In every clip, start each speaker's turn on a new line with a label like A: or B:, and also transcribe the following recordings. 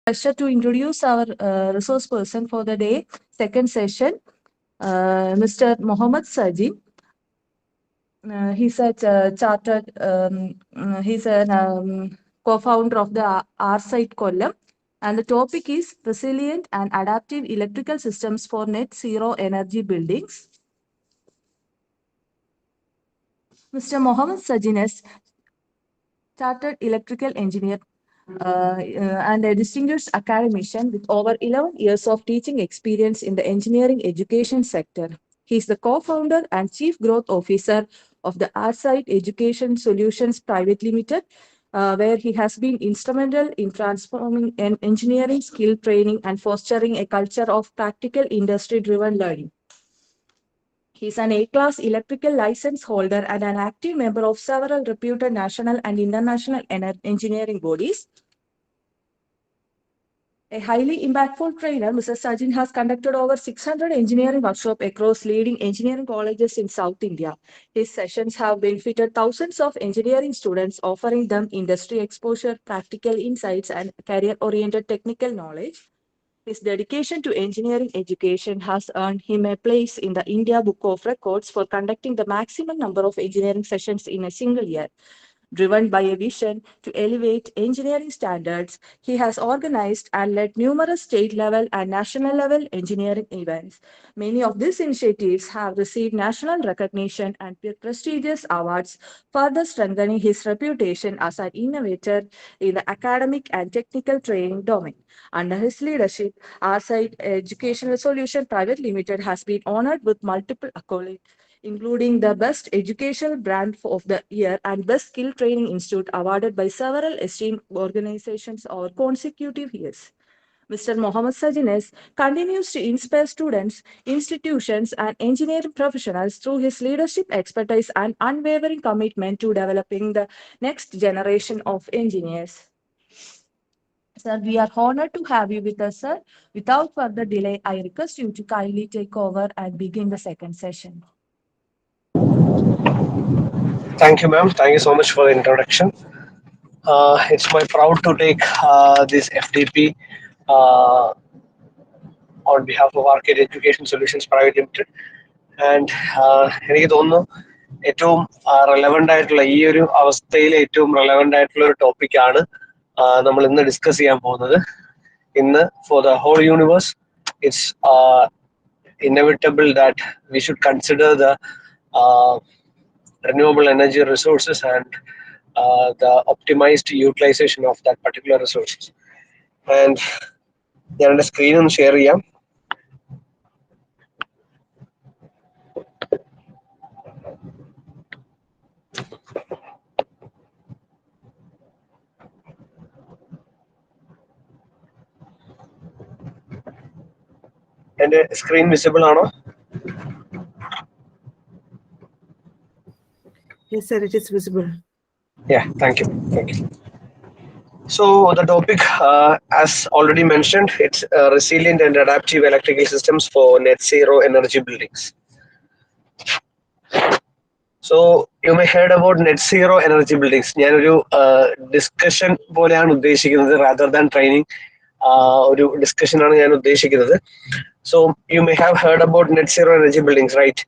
A: Pleasure to introduce our resource person for the day, second session, Mr. Muhammed Sajin. He's a chartered, he's a co-founder of the Arcite Kollam, and the topic is resilient and adaptive electrical systems for net zero energy buildings. Mr. Muhammed Sajin is chartered electrical engineer and a distinguished academician with over 11 years of teaching experience in the engineering education sector. He is the co-founder and chief growth officer of the Arcite Education Solutions Private Limited, where he has been instrumental in transforming engineering skill training and fostering a culture of practical industry-driven learning. He is an A-class electrical license holder and an active member of several reputed national and international engineering bodies. A highly impactful trainer, Mr. Sajin has conducted over 600 engineering workshops across leading engineering colleges in South India. His sessions have benefited thousands of engineering students, offering them industry exposure, practical insights, and career-oriented technical knowledge. His dedication to engineering education has earned him a place in the India Book of Records for conducting the maximum number of engineering sessions in a single year. Driven by a vision to elevate engineering standards, he has organized and led numerous state level and national level engineering events. Many of these initiatives have received national recognition and prestigious awards, further strengthening his reputation as an innovator in the academic and technical training domain. Under his leadership, Arcite Educational Solution Private Limited has been honored with multiple accolades, including the Best Educational Brand of the Year and Best Skill Training Institute awarded by several esteemed organizations over consecutive years. Mr. Mohammed Sajines continues to inspire students, institutions, and engineering professionals through his leadership expertise and unwavering commitment to developing the next generation of engineers. Sir, we are honored to have you with us, sir. Without further delay, I request you to kindly take over and begin the second session.
B: Thank you, ma'am. Thank you so much for the introduction. It's my proud to take this FDP uh, on behalf of Arcade Education Solutions Private Limited. And എനിക്ക് തോന്നുന്നു ഏറ്റവും relevant ആയിട്ടുള്ള ഈ ഒരു അവസ്ഥയിൽ ഏറ്റവും relevant ആയിട്ടുള്ള ഒരു ടോപ്പിക്കാണ് നമ്മൾ ഇന്ന് ഡിസ്കസ് ചെയ്യാൻ പോകുന്നത്. ഇന്ന് for the whole universe it's inevitable that we should consider the renewable energy resources and the optimized utilization of that particular resources. And ഞാൻ എൻ്റെ സ്ക്രീൻ ഒന്ന് ഷെയർ ചെയ്യാം. എൻ്റെ സ്ക്രീൻ വിസിബിൾ ആണോ?
C: Yes, sir, it is visible.
B: Yeah, thank you. Thank you. So the topic, as already mentioned, it's resilient and adaptive electrical systems for net zero energy buildings. So you may heard about net zero energy buildings. ഞാനൊരു discussion പോലെയാണ് ഉദ്ദേശിക്കുന്നത് rather than training. ഒരു discussion ആണ് ഞാൻ ഉദ്ദേശിക്കുന്നത്. So you may have heard about net zero energy buildings, right?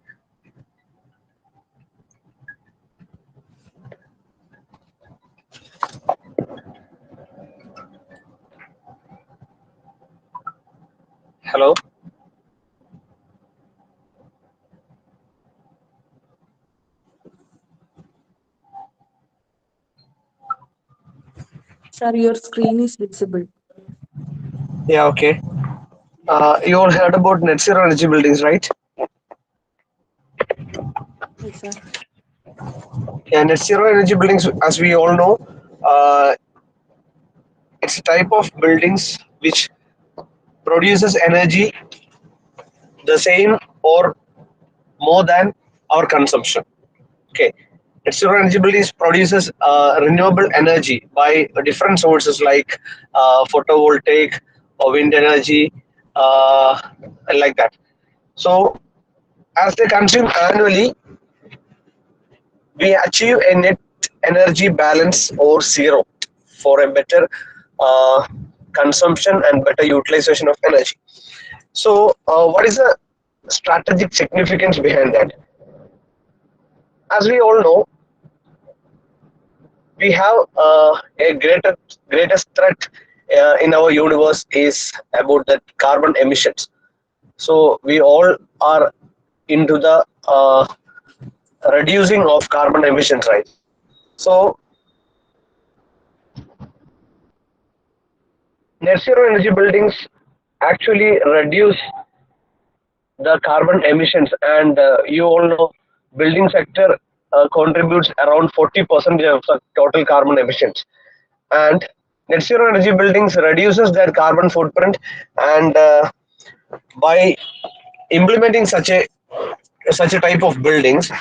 B: Hello?
A: Sir, your screen is visible.
B: Yeah, okay. You all heard about net zero energy buildings, right?
A: Yes, sir.
B: Yeah, net zero energy buildings, as we all know, it's a type of buildings which produces energy the same or more than our consumption. Okay, net zero energy buildings produces renewable energy by different sources like photovoltaic or wind energy, like that. So as they consume annually, we achieve a net energy balance or zero for a better consumption and better utilization of energy. So, what is the strategic significance behind that? As we all know, we have a greatest threat in our universe is about the carbon emissions. So we all are into the reducing of carbon emissions, right? So net zero energy buildings actually reduce the carbon emissions, and you all know building sector contributes around 40% of the total carbon emissions, and net zero energy buildings reduces their carbon footprint, and by implementing such a type of buildings,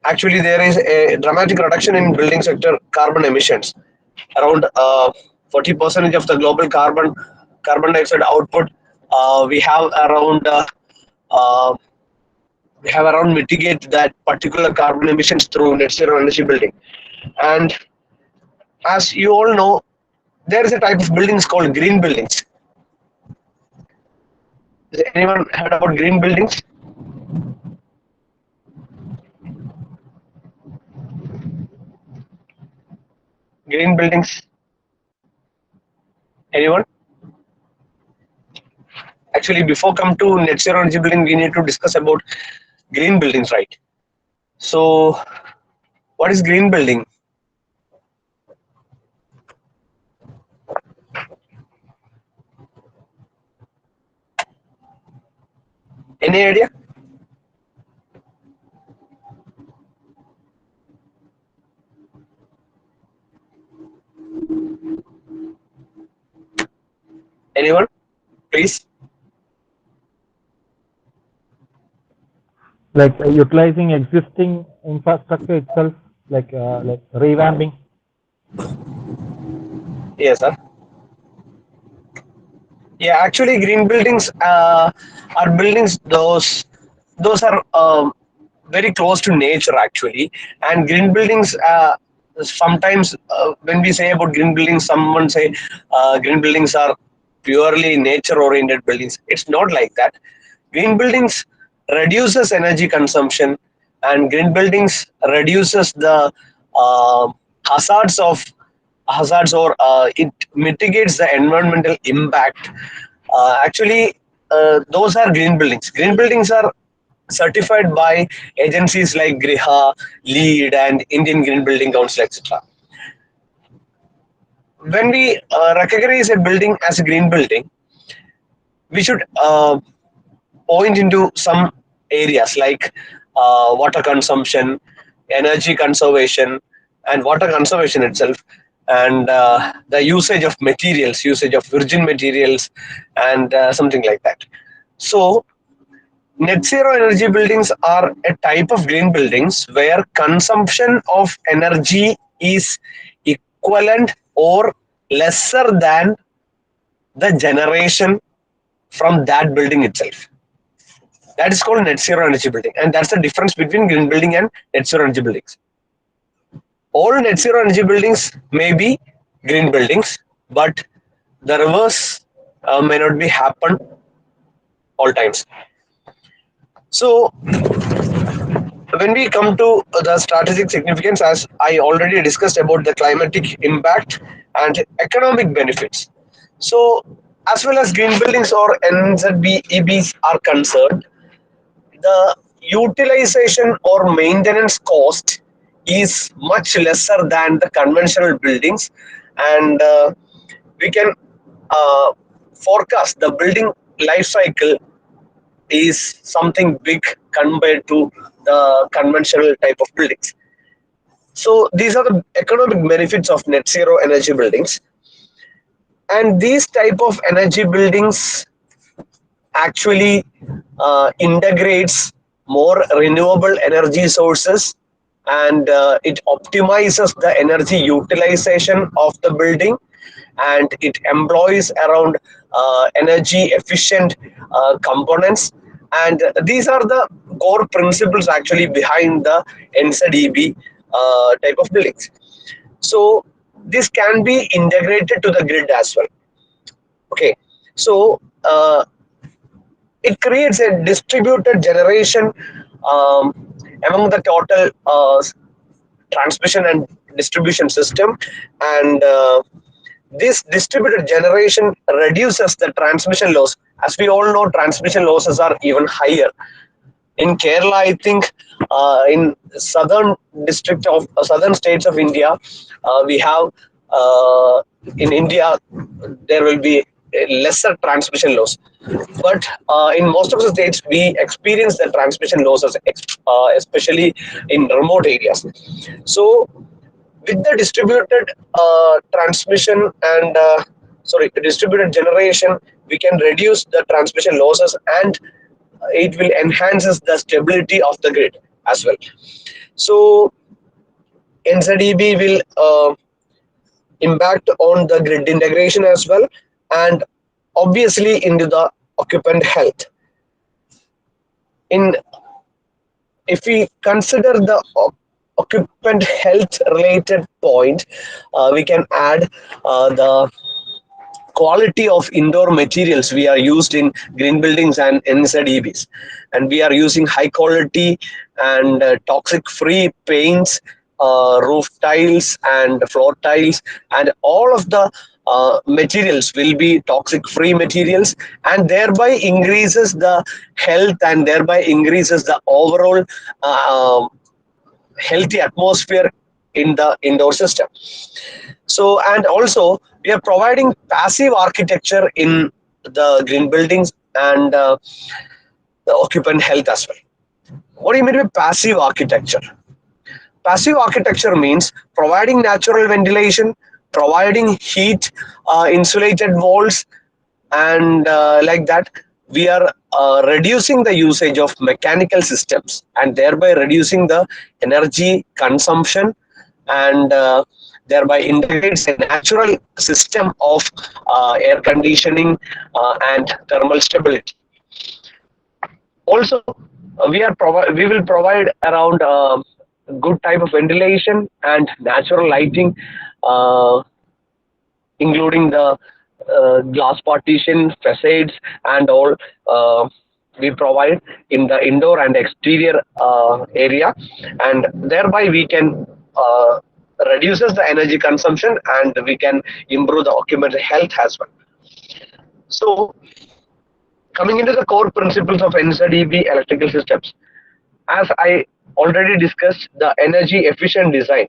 B: actually there is a dramatic reduction in building sector carbon emissions. Around 40% of the global carbon dioxide output, we have around uh, mitigate that particular carbon emissions through net zero energy building. And as you all know, there is a type of buildings called green buildings. Has anyone heard about green buildings? Green buildings? Anyone? Actually, before come to net zero energy building, we need to discuss about green buildings, right? So, what is green building? Any idea? Anyone? Please.
C: Like utilizing existing infrastructure itself, like revamping.
B: Yes, sir. Yeah, actually, green buildings are buildings. Those are very close to nature, actually. And green buildings. Sometimes when we say about green buildings, someone say green buildings are purely nature-oriented buildings. It's not like that. Green buildings reduces energy consumption, and green buildings reduces the uh, hazards of hazards, or it mitigates the environmental impact. Actually, those are green buildings. Green buildings are certified by agencies like Griha, LEED, and Indian Green Building Council, etc. When we recognize a building as a green building, we should point into some areas like water consumption, energy conservation, and water conservation itself, and the usage of virgin materials, and something like that. So, net zero energy buildings are a type of green buildings where consumption of energy is equivalent or lesser than the generation from that building itself. That is called net zero energy building, and that's the difference between green building and net zero energy buildings. All net zero energy buildings may be green buildings, but the reverse may not be happen all times. So when we come to the strategic significance, as I already discussed about the climatic impact and economic benefits. So as well as green buildings or NZBEBs are concerned, the utilization or maintenance cost is much lesser than the conventional buildings, and we can uh, forecast the building life cycle is something big compared to the conventional type of buildings. So these are the economic benefits of net zero energy buildings, and these type of energy buildings actually integrates more renewable energy sources, and it optimizes the energy utilization of the building, and it employs around energy efficient components, and these are the core principles actually behind the NZEB type of buildings. So this can be integrated to the grid as well. Okay, so it creates a distributed generation um, among the total transmission and distribution system, and this distributed generation reduces the transmission loss. As we all know, transmission losses are even higher in Kerala. I think in southern district of southern states of India, we have in India there will be a lesser transmission loss, but in most of the states we experience the transmission losses, especially in remote areas. So with the distributed transmission and distributed generation, we can reduce the transmission losses, and it will enhances the stability of the grid as well. So NZEB will impact on the grid integration as well, and obviously into the occupant health. In If we consider the occupant health related point, we can add the quality of indoor materials we are used in green buildings and NZEBs, and we are using high quality and toxic free paints, roof tiles and floor tiles, and all of the materials will be toxic free materials, and thereby increases the health and thereby increases the overall healthy atmosphere in the indoor system. So, and also we are providing passive architecture in the green buildings and the occupant health as well. What do you mean by passive architecture? Passive architecture means providing natural ventilation, providing heat, insulated walls, and like that. We are reducing the usage of mechanical systems and thereby reducing the energy consumption, and thereby integrates a natural system of air conditioning and thermal stability. Also, we will provide around good type of ventilation and natural lighting, uh, including the glass partition, facades, and all. We provide in the indoor and exterior area, and thereby we can reduces the energy consumption, and we can improve the occupant health as well. So, coming into the core principles of NZEB electrical systems, as I already discussed, the energy efficient design.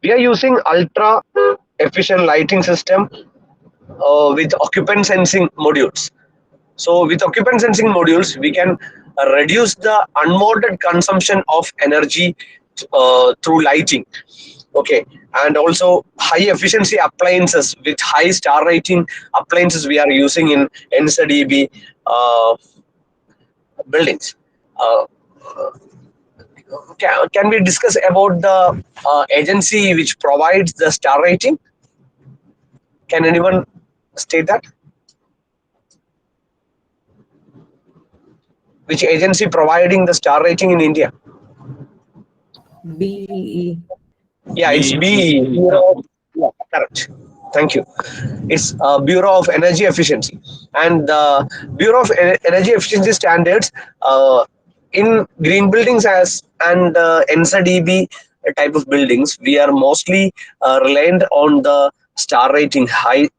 B: We are using ultra efficient lighting system with occupant sensing modules. So with occupant sensing modules, we can reduce the unwanted consumption of energy through lighting. Okay, and also high efficiency appliances with high star rating appliances we are using in NZEB buildings. Uh, can we discuss about the agency which provides the star rating? Can anyone state that? Which agency providing the star rating in India?
A: BEE.
B: Yeah, it's
C: B.
B: BE. Yeah, correct. Thank you. It's Bureau of Energy Efficiency, and the Bureau of Energy Efficiency standards in green buildings as and NZEB type of buildings. We are mostly reliant on the star rating, high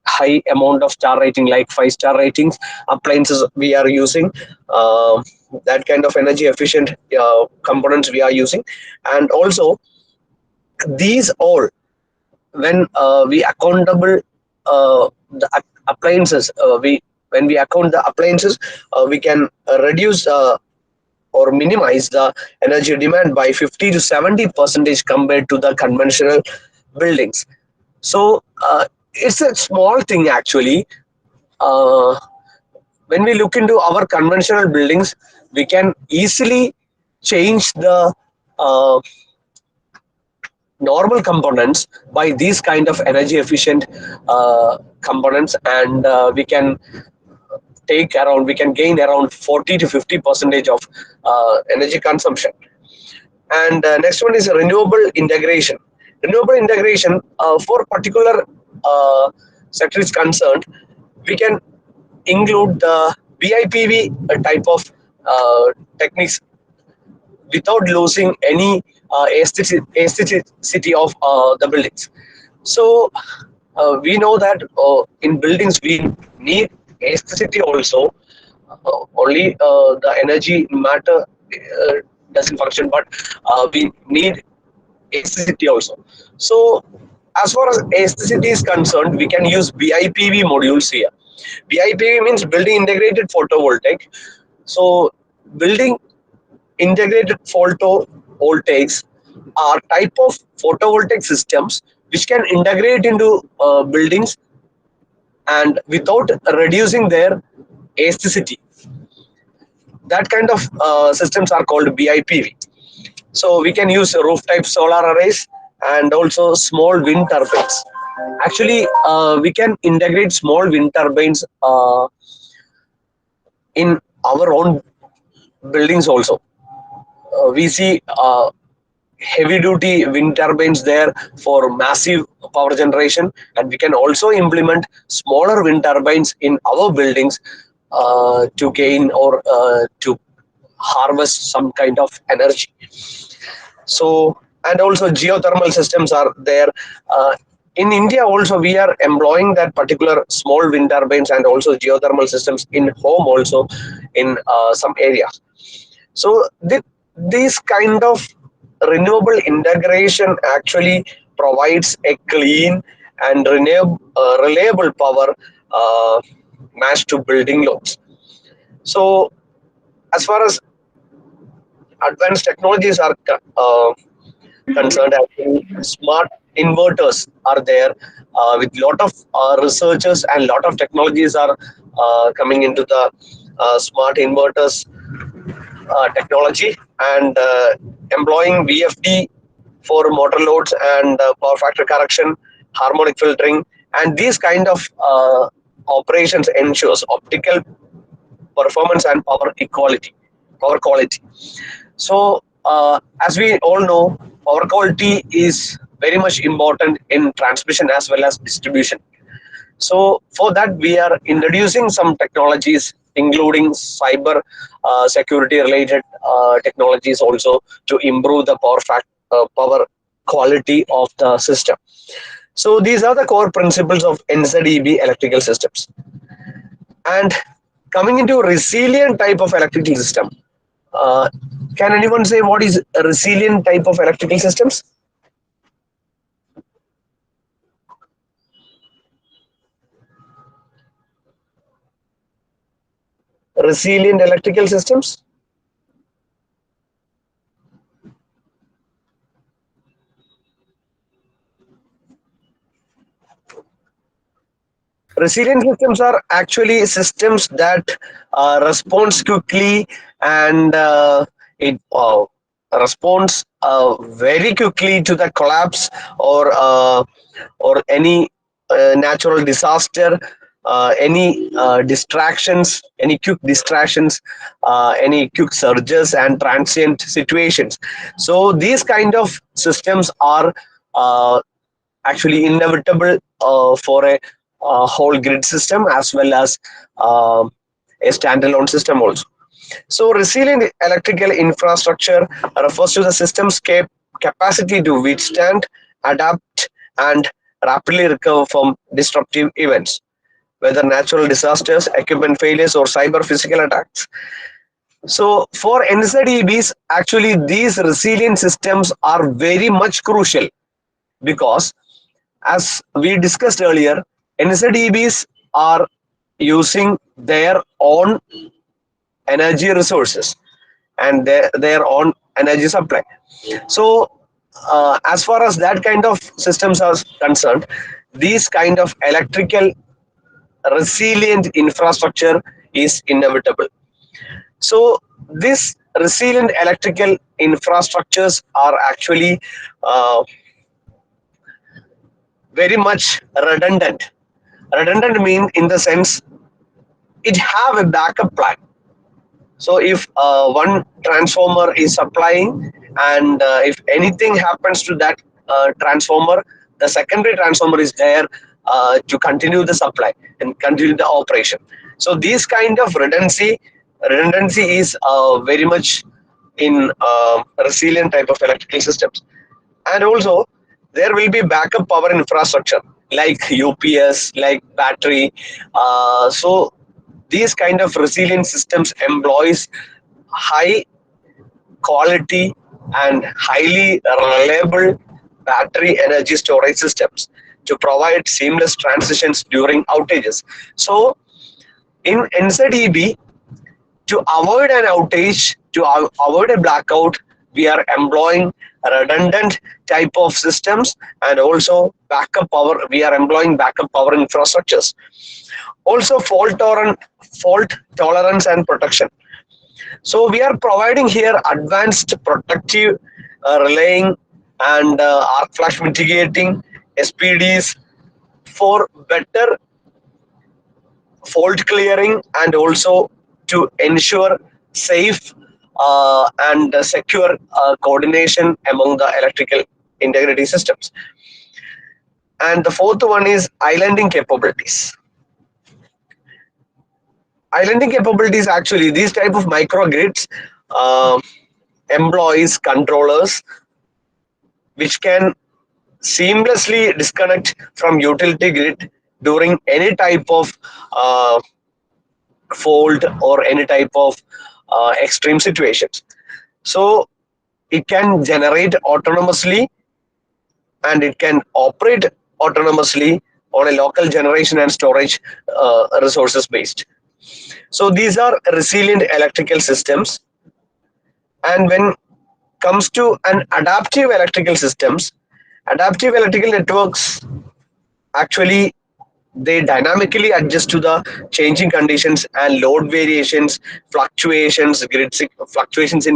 B: amount of star rating, like 5-star ratings appliances we are using. That kind of energy efficient components we are using, and also these all, when we accountable the appliances, we when we account the appliances, we can reduce or minimize the energy demand by 50 to 70% compared to the conventional buildings. So it's a small thing actually. uh, when we look into our conventional buildings, we can easily change the uh, normal components by these kind of energy efficient components, and we can gain around 40 to 50% of energy consumption. And next one is renewable integration. Renewable integration, for particular sector is concerned, we can include the BIPV type of techniques without losing any aestheticity of the buildings. So we know that in buildings we need aestheticity also. Only the energy matter doesn't function, but we need aestheticity also. So as far as aestheticity is concerned, we can use BIPV modules here. BIPV means building integrated photovoltaic. So building integrated photovoltaics are type of photovoltaic systems which can integrate into buildings and without reducing their aestheticity. That kind of systems are called BIPV. So we can use roof type solar arrays and also small wind turbines. Actually, we can integrate small wind turbines in our own buildings also. We see heavy duty wind turbines there for massive power generation, and we can also implement smaller wind turbines in our buildings to gain or to harvest some kind of energy. So, and also geothermal systems are there. In India also we are employing that particular small wind turbines and also geothermal systems in home also in some areas. So this kind of renewable integration actually provides a clean and reliable power match to building loads. So as far as advanced technologies are concerned, actually smart inverters are there with lot of researchers and lot of technologies are coming into the smart inverters technology and employing VFD for motor loads and power factor correction, harmonic filtering, and these kind of operations ensures optical performance and power quality. So as we all know, power quality is very much important in transmission as well as distribution. So for that, we are introducing some technologies, including cyber security related technologies also to improve the power quality of the system. So these are the core principles of NZEB electrical systems. And coming into resilient type of electrical system, uh, can anyone say what is a resilient type of electrical systems? Resilient electrical systems? Resilient systems are actually systems that responds quickly and it responds very quickly to the collapse or any natural disaster, any distractions, any quick distractions, any quick surges and transient situations. So these kind of systems are actually inevitable for a whole grid system as well as a standalone system also. So resilient electrical infrastructure refers to the system's capacity to withstand, adapt, and rapidly recover from disruptive events, whether natural disasters, equipment failures, or cyber physical attacks. So for NZEBs, actually these resilient systems are very much crucial because as we discussed earlier, NZEBs are using their own energy resources and their own energy supply. So as far as that kind of systems are concerned, these kind of electrical resilient infrastructure is inevitable. So this resilient electrical infrastructures are actually very much redundant. Redundant mean in the sense it have a backup plan. So if one transformer is supplying and if anything happens to that transformer, the secondary transformer is there to continue the supply and continue the operation. So these kind of redundancy is very much in resilient type of electrical systems. And also there will be backup power infrastructure like UPS, like battery. So these kind of resilient systems employs high quality and highly reliable battery energy storage systems to provide seamless transitions during outages. So in NZEB, to avoid an outage, to avoid a blackout, we are employing redundant type of systems, and also backup power. We are employing backup power infrastructures. Also fault tolerance and protection. So we are providing here advanced protective relaying and arc flash mitigating SPDs for better fault clearing, and also to ensure safe and secure coordination among the electrical integrity systems. And the fourth one is islanding capabilities. Islanding capabilities, actually these type of microgrids uh, employs controllers which can seamlessly disconnect from utility grid during any type of uh, fault or any type of extreme situations. So it can generate autonomously and it can operate autonomously on a local generation and storage resources based. So these are resilient electrical systems. And when comes to an adaptive electrical networks, actually they dynamically adjust to the changing conditions and load variations, fluctuations in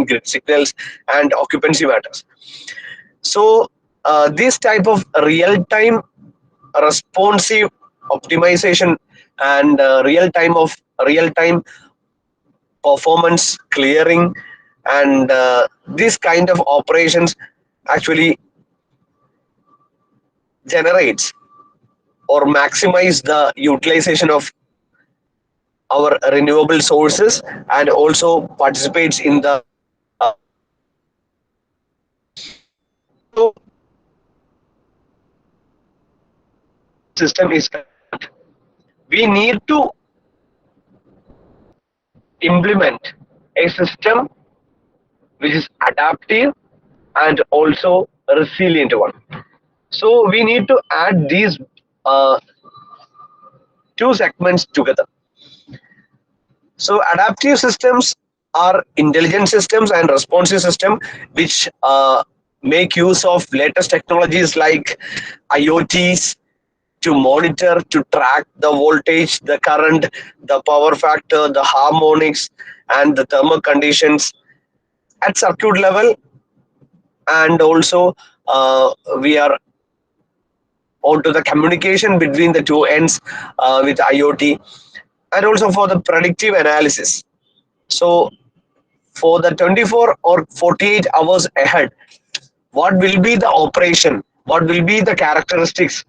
B: grid signals and occupancy matters. So this type of real-time responsive optimization and real-time performance clearing, and this kind of operations actually generates or maximize the utilization of our renewable sources, and also participates in the so system is, we need to implement a system which is adaptive and also resilient one. So we need to add these uh, two segments together. So adaptive systems are intelligent systems and responsive system which make use of latest technologies like IoTs to monitor, to track the voltage, the current, the power factor, the harmonics, and the thermal conditions at circuit level. And also we are onto the communication between the two ends with IoT, and also for the predictive analysis. So for the 24 or 48 hours ahead, what will be the operation, what will be the characteristics,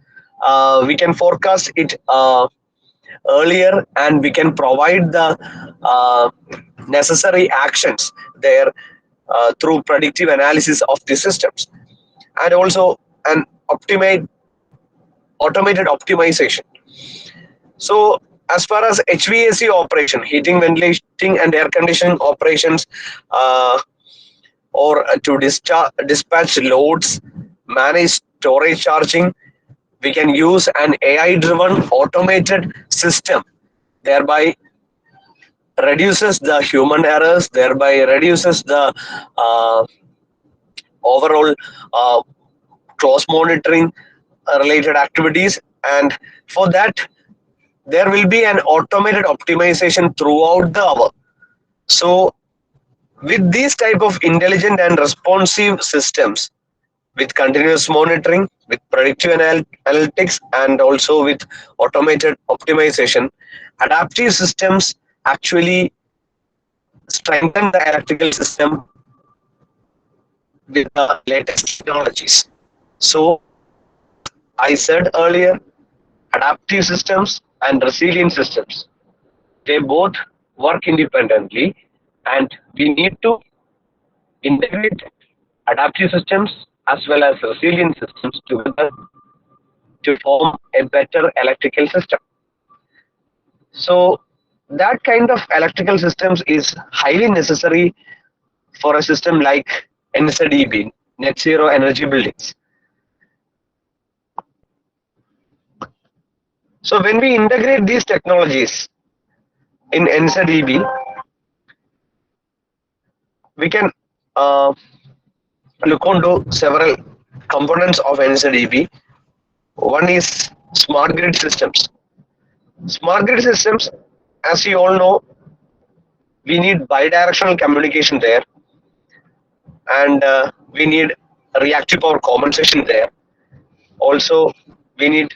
B: we can forecast it earlier, and we can provide the necessary actions there through predictive analysis of the systems, and also an automated optimization. So as far as HVAC operation, heating, ventilation and air conditioning operations, uh, or to dispatch loads, manage storage charging, we can use an AI driven automated system, thereby reduces the human errors, thereby reduces the uh, overall uh, close monitoring related activities. And for that there will be an automated optimization throughout the hour. So with these type of intelligent and responsive systems, with continuous monitoring, with predictive analytics, and also with automated optimization, adaptive systems actually strengthen the electrical system with the latest technologies. So I said earlier, adaptive systems and resilient systems. They both work independently, and we need to integrate adaptive systems as well as resilient systems together to form a better electrical system. So that kind of electrical systems is highly necessary for a system like NZEB, net zero energy buildings. So when we integrate these technologies in NZEB, we can look onto several components of NZEB. One is smart grid systems. Smart grid systems, as you all know, we need bidirectional communication there, and we need reactive power compensation there. Also, we need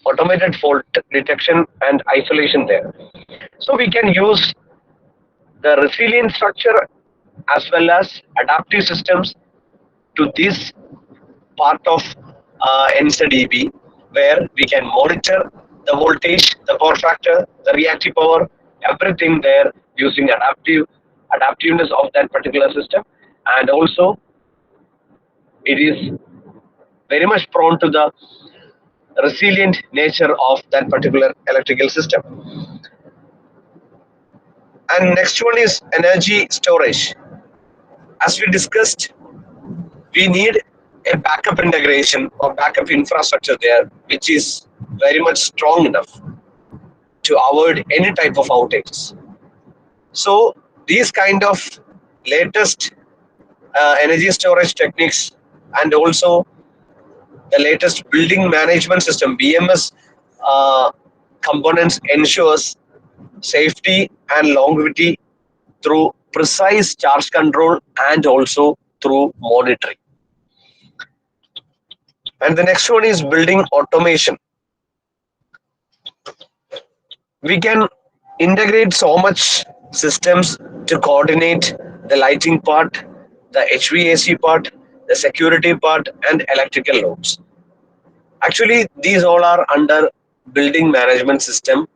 B: automated fault detection and isolation there. So we can use the resilient structure as well as adaptive systems to this part of NZEB, where we can monitor the voltage, the power factor, the reactive power, everything there using adaptiveness of that particular system. And also it is very much prone to the resilient nature of that particular electrical system. And next one is energy storage. As we discussed, we need a backup integration or backup infrastructure there, which is very much strong enough to avoid any type of outages. So these kind of latest energy storage techniques, and also the latest building management system BMS components, ensures safety and longevity through precise charge control and also through monitoring. And the next one is building automation. We can integrate so much systems to coordinate the lighting part, the HVAC part, the security part, and electrical loads. Actually, these all are under building management system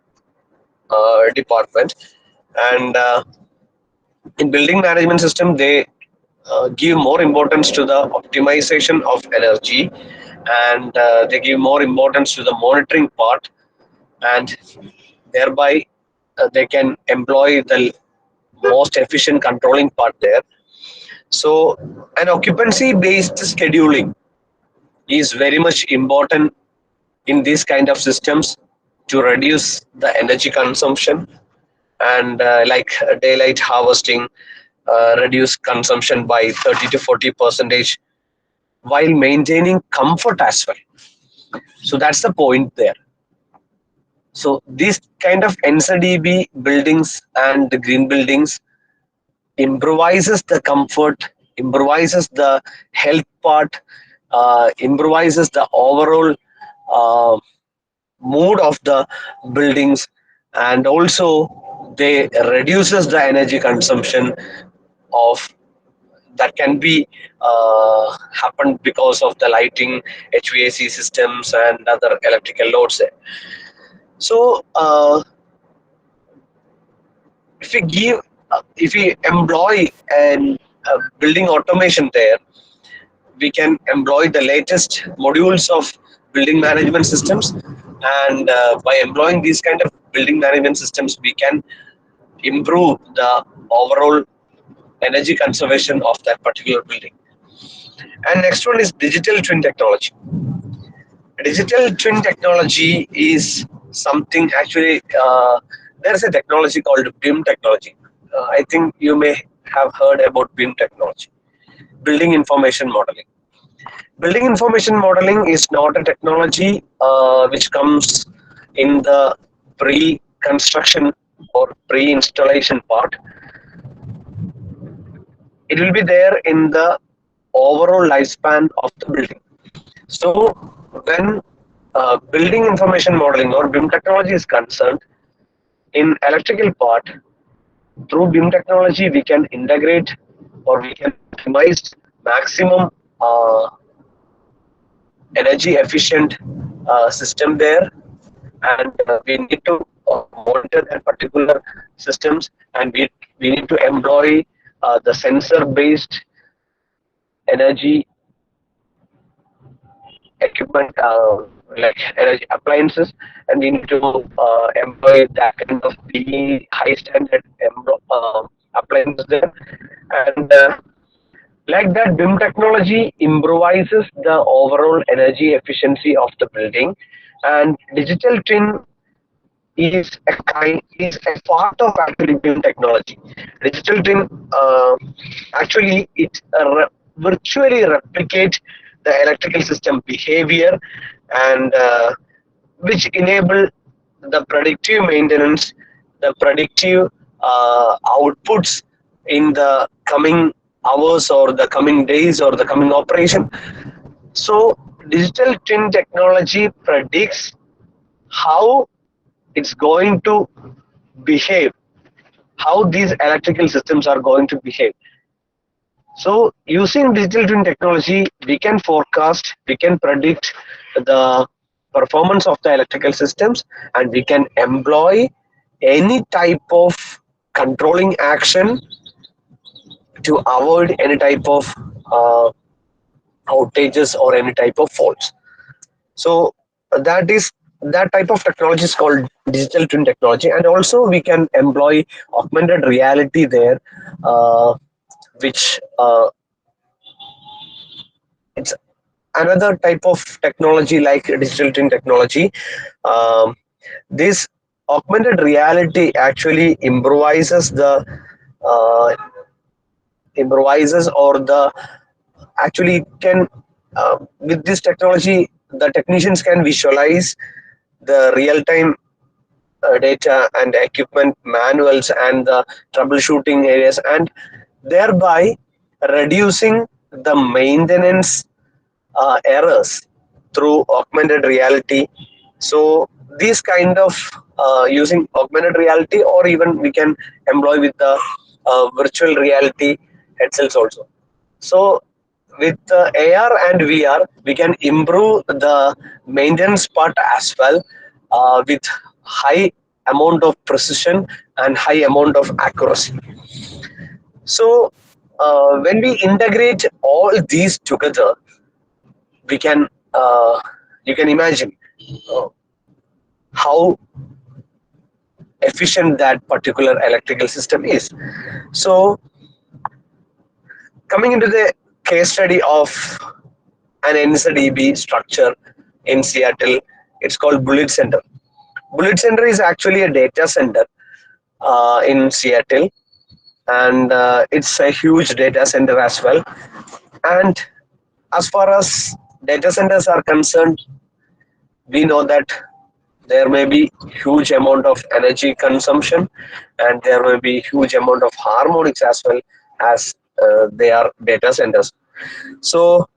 B: department, and in building management system, they give more importance to the optimization of energy, and they give more importance to the monitoring part, and thereby they can employ the most efficient controlling part there. So an occupancy based scheduling is very much important in these kind of systems to reduce the energy consumption, and daylight harvesting, reduce consumption by 30 to 40% while maintaining comfort as well. So that's the point there. So these kind of NZEB buildings and the green buildings improvises the comfort, improvises the health part, improvises the overall uh, mood of the buildings, and also they reduces the energy consumption of that can be happened because of the lighting, HVAC systems, and other electrical loads there. So if we employ an building automation there, we can employ the latest modules of building management systems, and by employing these kind of building management systems, we can improve the overall energy conservation of that particular building. And next one is digital twin technology. Digital twin technology is something actually, there is a technology called BIM technology. I think you may have heard about BIM technology, building information modeling. Building information modeling is not a technology which comes in the pre-construction or pre-installation part. It will be there in the overall lifespan of the building. So when building information modeling or BIM technology is concerned, in electrical part, through BIM technology we can integrate or we can optimize maximum energy efficient system there, and we need to monitor that particular systems, and we need to employ the sensor based energy equipment, like energy appliances, and we need to employ that kind of the high standard appliances there. And like that, BIM technology improvises the overall energy efficiency of the building, and digital twin is a part of actually BIM technology. Digital twin actually it virtually replicate the electrical system behavior, and which enable the predictive maintenance, the predictive outputs in the coming hours or the coming days or the coming operation. So digital twin technology predicts how it's going to behave, how these electrical systems are going to behave. So using digital twin technology, we can forecast, we can predict the performance of the electrical systems, and we can employ any type of controlling action to avoid any type of uh, outages or any type of faults. So that type of technology is called digital twin technology, and also we can employ augmented reality there, which it's another type of technology like digital twin technology. Um, this augmented reality actually uh, improvises or the actually can with this technology the technicians can visualize the real time data and equipment manuals and the troubleshooting areas, and thereby reducing the maintenance errors through augmented reality. So these kind of using augmented reality, or even we can employ with the virtual reality headsets also. So with AR and VR, we can improve the maintenance part as well, with high amount of precision and high amount of accuracy. So when we integrate all these together, we can you can imagine uh, how efficient that particular electrical system is. So coming into the case study of an NZEB structure in Seattle, it's called Bullet Center. Bullet Center is actually a data center in Seattle, and it's a huge data center as well. And as far as data centers are concerned, we know that there may be huge amount of energy consumption, and there may be huge amount of harmonics as well, as they are data centers. So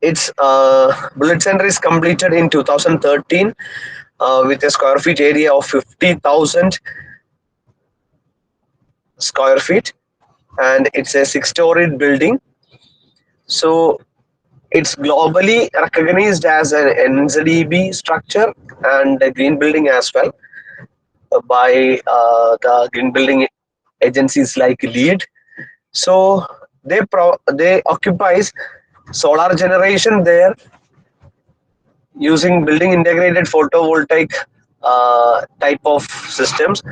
B: its Bullet Center is completed in 2013 with a square feet area of 50,000 square feet, and it's a six-storied building. So it's globally recognized as an NZEB structure and a green building as well, by the green building agencies like LEED. So they occupies solar generation there using building integrated photovoltaic type of systems.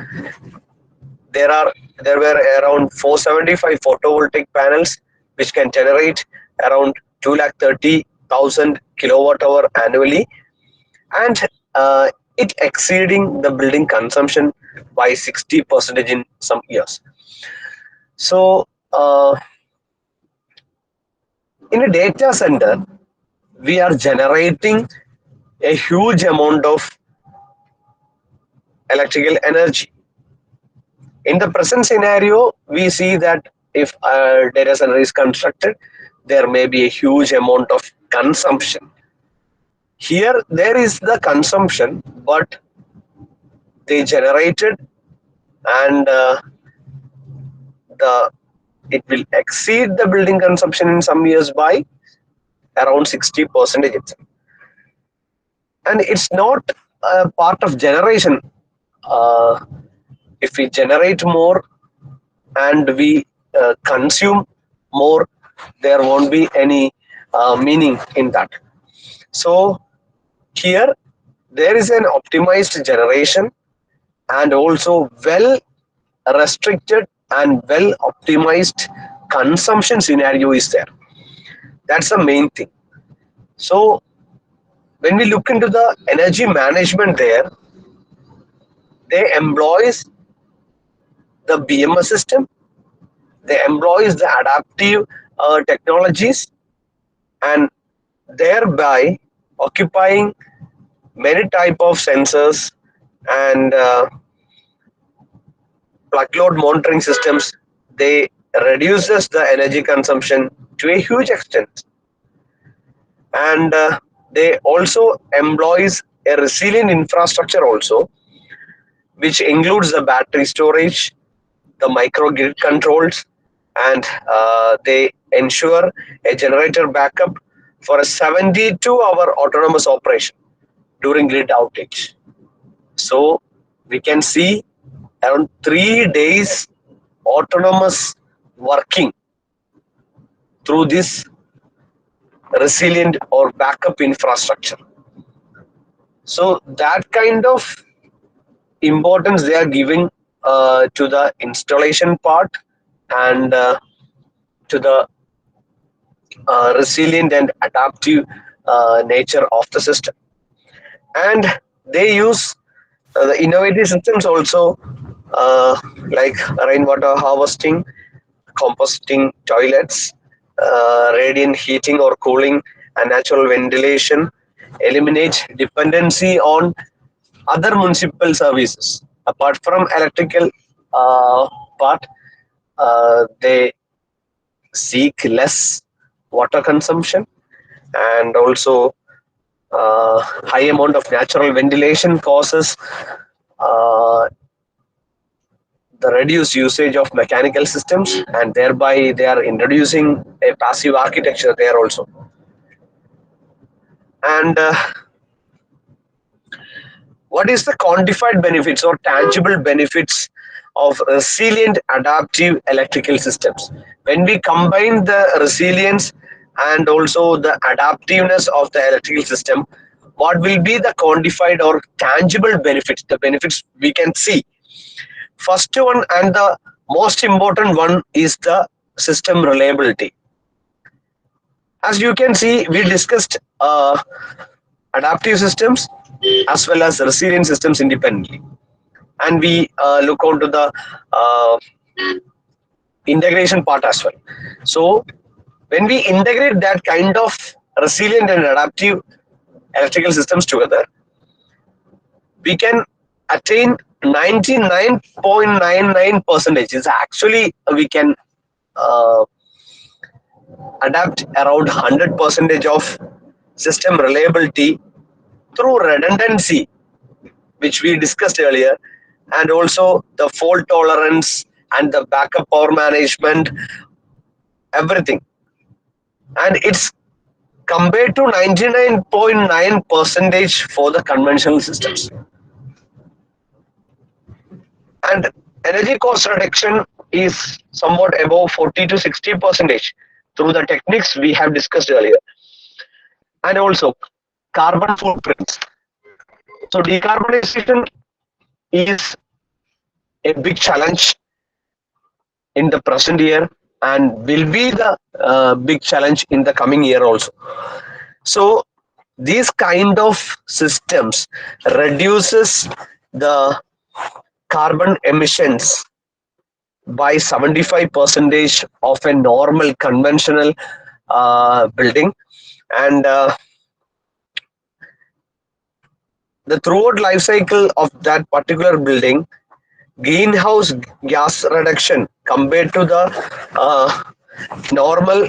B: There were around 475 photovoltaic panels which can generate around 230,000 kilowatt hour annually, and it exceeding the building consumption by 60% in some years. So in a data center, we are generating a huge amount of electrical energy. In the present scenario, we see that if a data center is constructed, there may be a huge amount of consumption. Here, there is the consumption, but they generated, and the it will exceed the building consumption in some years by around 60% itself. And it's not a part of generation. Uh, if we generate more and we consume more, there won't be any meaning in that. So here there is an optimized generation and also well restricted and well optimized consumption scenario is there. That's the main thing. So when we look into the energy management there, they employs the BMS system, they employs the adaptive technologies, and thereby occupying many type of sensors and plug load monitoring systems. They reduces the energy consumption to a huge extent, and they also employs a resilient infrastructure also, which includes the battery storage, the microgrid controls, and they ensure a generator backup for a 72-hour autonomous operation during grid outage. So we can see around 3 days autonomous working through this resilient or backup infrastructure. So that kind of importance they are giving to the installation part and to the resilient and adaptive nature of the system. And they use the innovative systems also, like rainwater harvesting, composting toilets, radiant heating or cooling, and natural ventilation, eliminate dependency on other municipal services. Apart from electrical part, they seek less water consumption, and also high amount of natural ventilation causes uh, the reduced usage of mechanical systems, and thereby they are introducing a passive architecture there also. And what is the quantified benefits or tangible benefits of resilient adaptive electrical systems? When we combine the resilience and also the adaptiveness of the electrical system, what will be the quantified or tangible benefits, the benefits we can see? First one and the most important one is the system reliability. As you can see, we discussed adaptive systems as well as resilient systems independently, and we look onto the uh, integration part as well. So when we integrate that kind of resilient and adaptive electrical systems together, we can attain 99.99 percentage. Is actually we can uh, adapt around 100 percentage of system reliability through redundancy, which we discussed earlier, and also the fault tolerance and the backup power management, everything. And it's compared to 99.9 percentage for the conventional systems. And energy cost reduction is somewhat above 40 to 60 percentage through the techniques we have discussed earlier. And also carbon footprints. So decarbonization is a big challenge in the present year and will be the big challenge in the coming year also. So these kind of systems reduces the carbon emissions by 75 percentage of a normal conventional building, and the throughout life cycle of that particular building, greenhouse gas reduction compared to the normal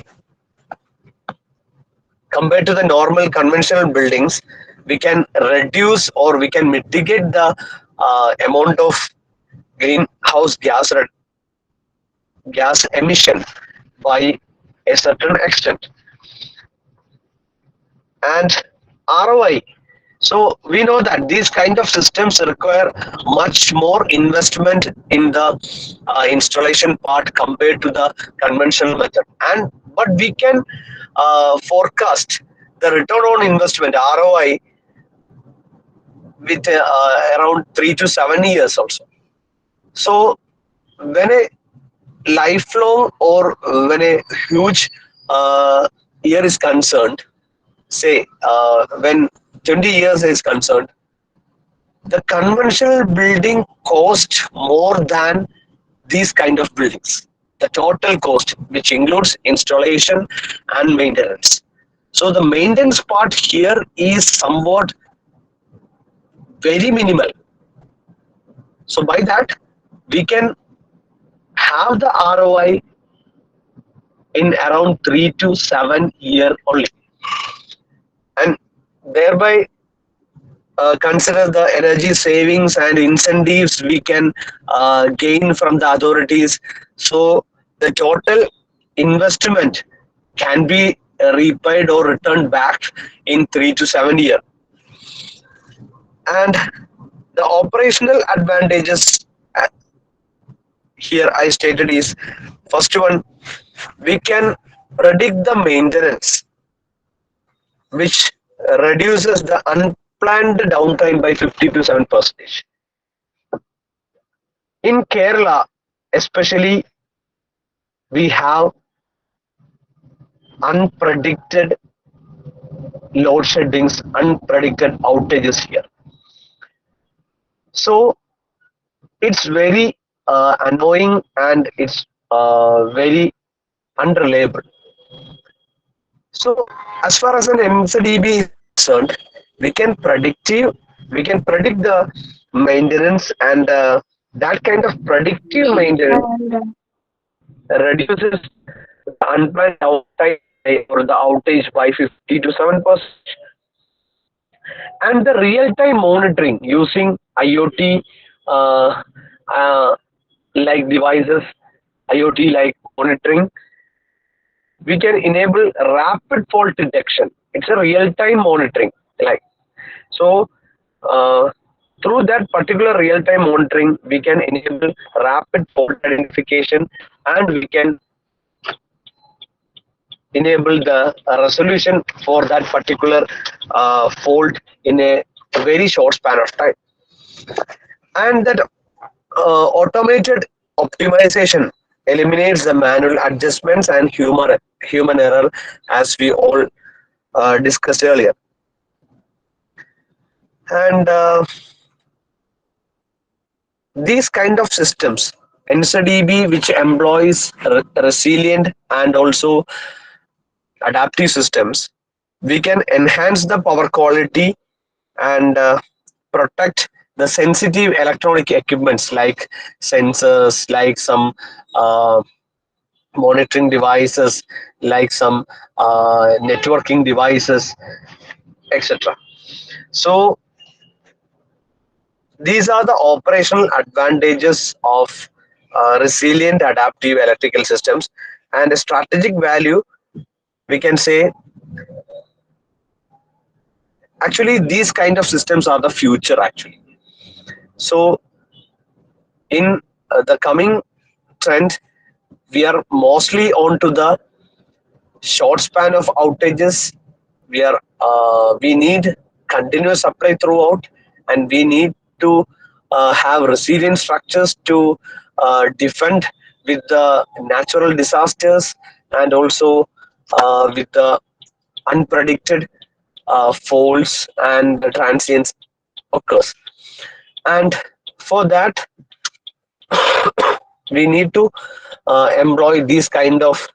B: normal conventional buildings, we can reduce or we can mitigate the amount of greenhouse gas emission by a certain extent. And ROI, So we know that these kind of systems require much more investment in the installation part compared to the conventional method. And but we can forecast the return on investment (ROI) with around 3 to 7 years also. So when a lifelong or when a huge year is concerned, say when 20 years is concerned, the conventional building cost more than these kind of buildings. The total cost, which includes installation and maintenance. So the maintenance part here is somewhat very minimal. So by that, we can have the ROI in around 3 to 7 year only, and thereby consider the energy savings and incentives we can gain from the authorities. So the total investment can be repaid or returned back in 3 to 7 years. And the operational advantages uh, here I stated is, first one, we can predict the maintenance, which reduces the unplanned downtime by 50 to 7%. In Kerala, especially, we have unpredicted load sheddings, unpredicted outages here. So it's very annoying and it's very unreliable. So as far as an MCDB is concerned, we can we can predict the maintenance, and that kind of predictive maintenance reduces the unplanned downtime or the outage by 50 to 7%. And the real-time monitoring using IoT uh, uh, like devices, IoT like monitoring, we can enable rapid fault detection. It's a real-time monitoring, like so. Uh, Through that particular real-time monitoring, we can enable rapid fault identification, and we can enable the resolution for that particular fault in a very short span of time. And that automated optimization eliminates the manual adjustments and human error, as we all discussed earlier. And these kind of systems, NCDB, which employs resilient and also adaptive systems, we can enhance the power quality and protect the sensitive electronic equipments like sensors, like some uh, monitoring devices, like some networking devices, etc. So these are the operational advantages of resilient adaptive electrical systems. And a strategic value, we can say, actually these kind of systems are the future actually. So in the coming trend, we are mostly on to the short span of outages. We need continuous supply throughout, and we need to have resilient structures to defend with the natural disasters, and also with the unpredicted faults and transients occurs. And for that, we need to employ these kind of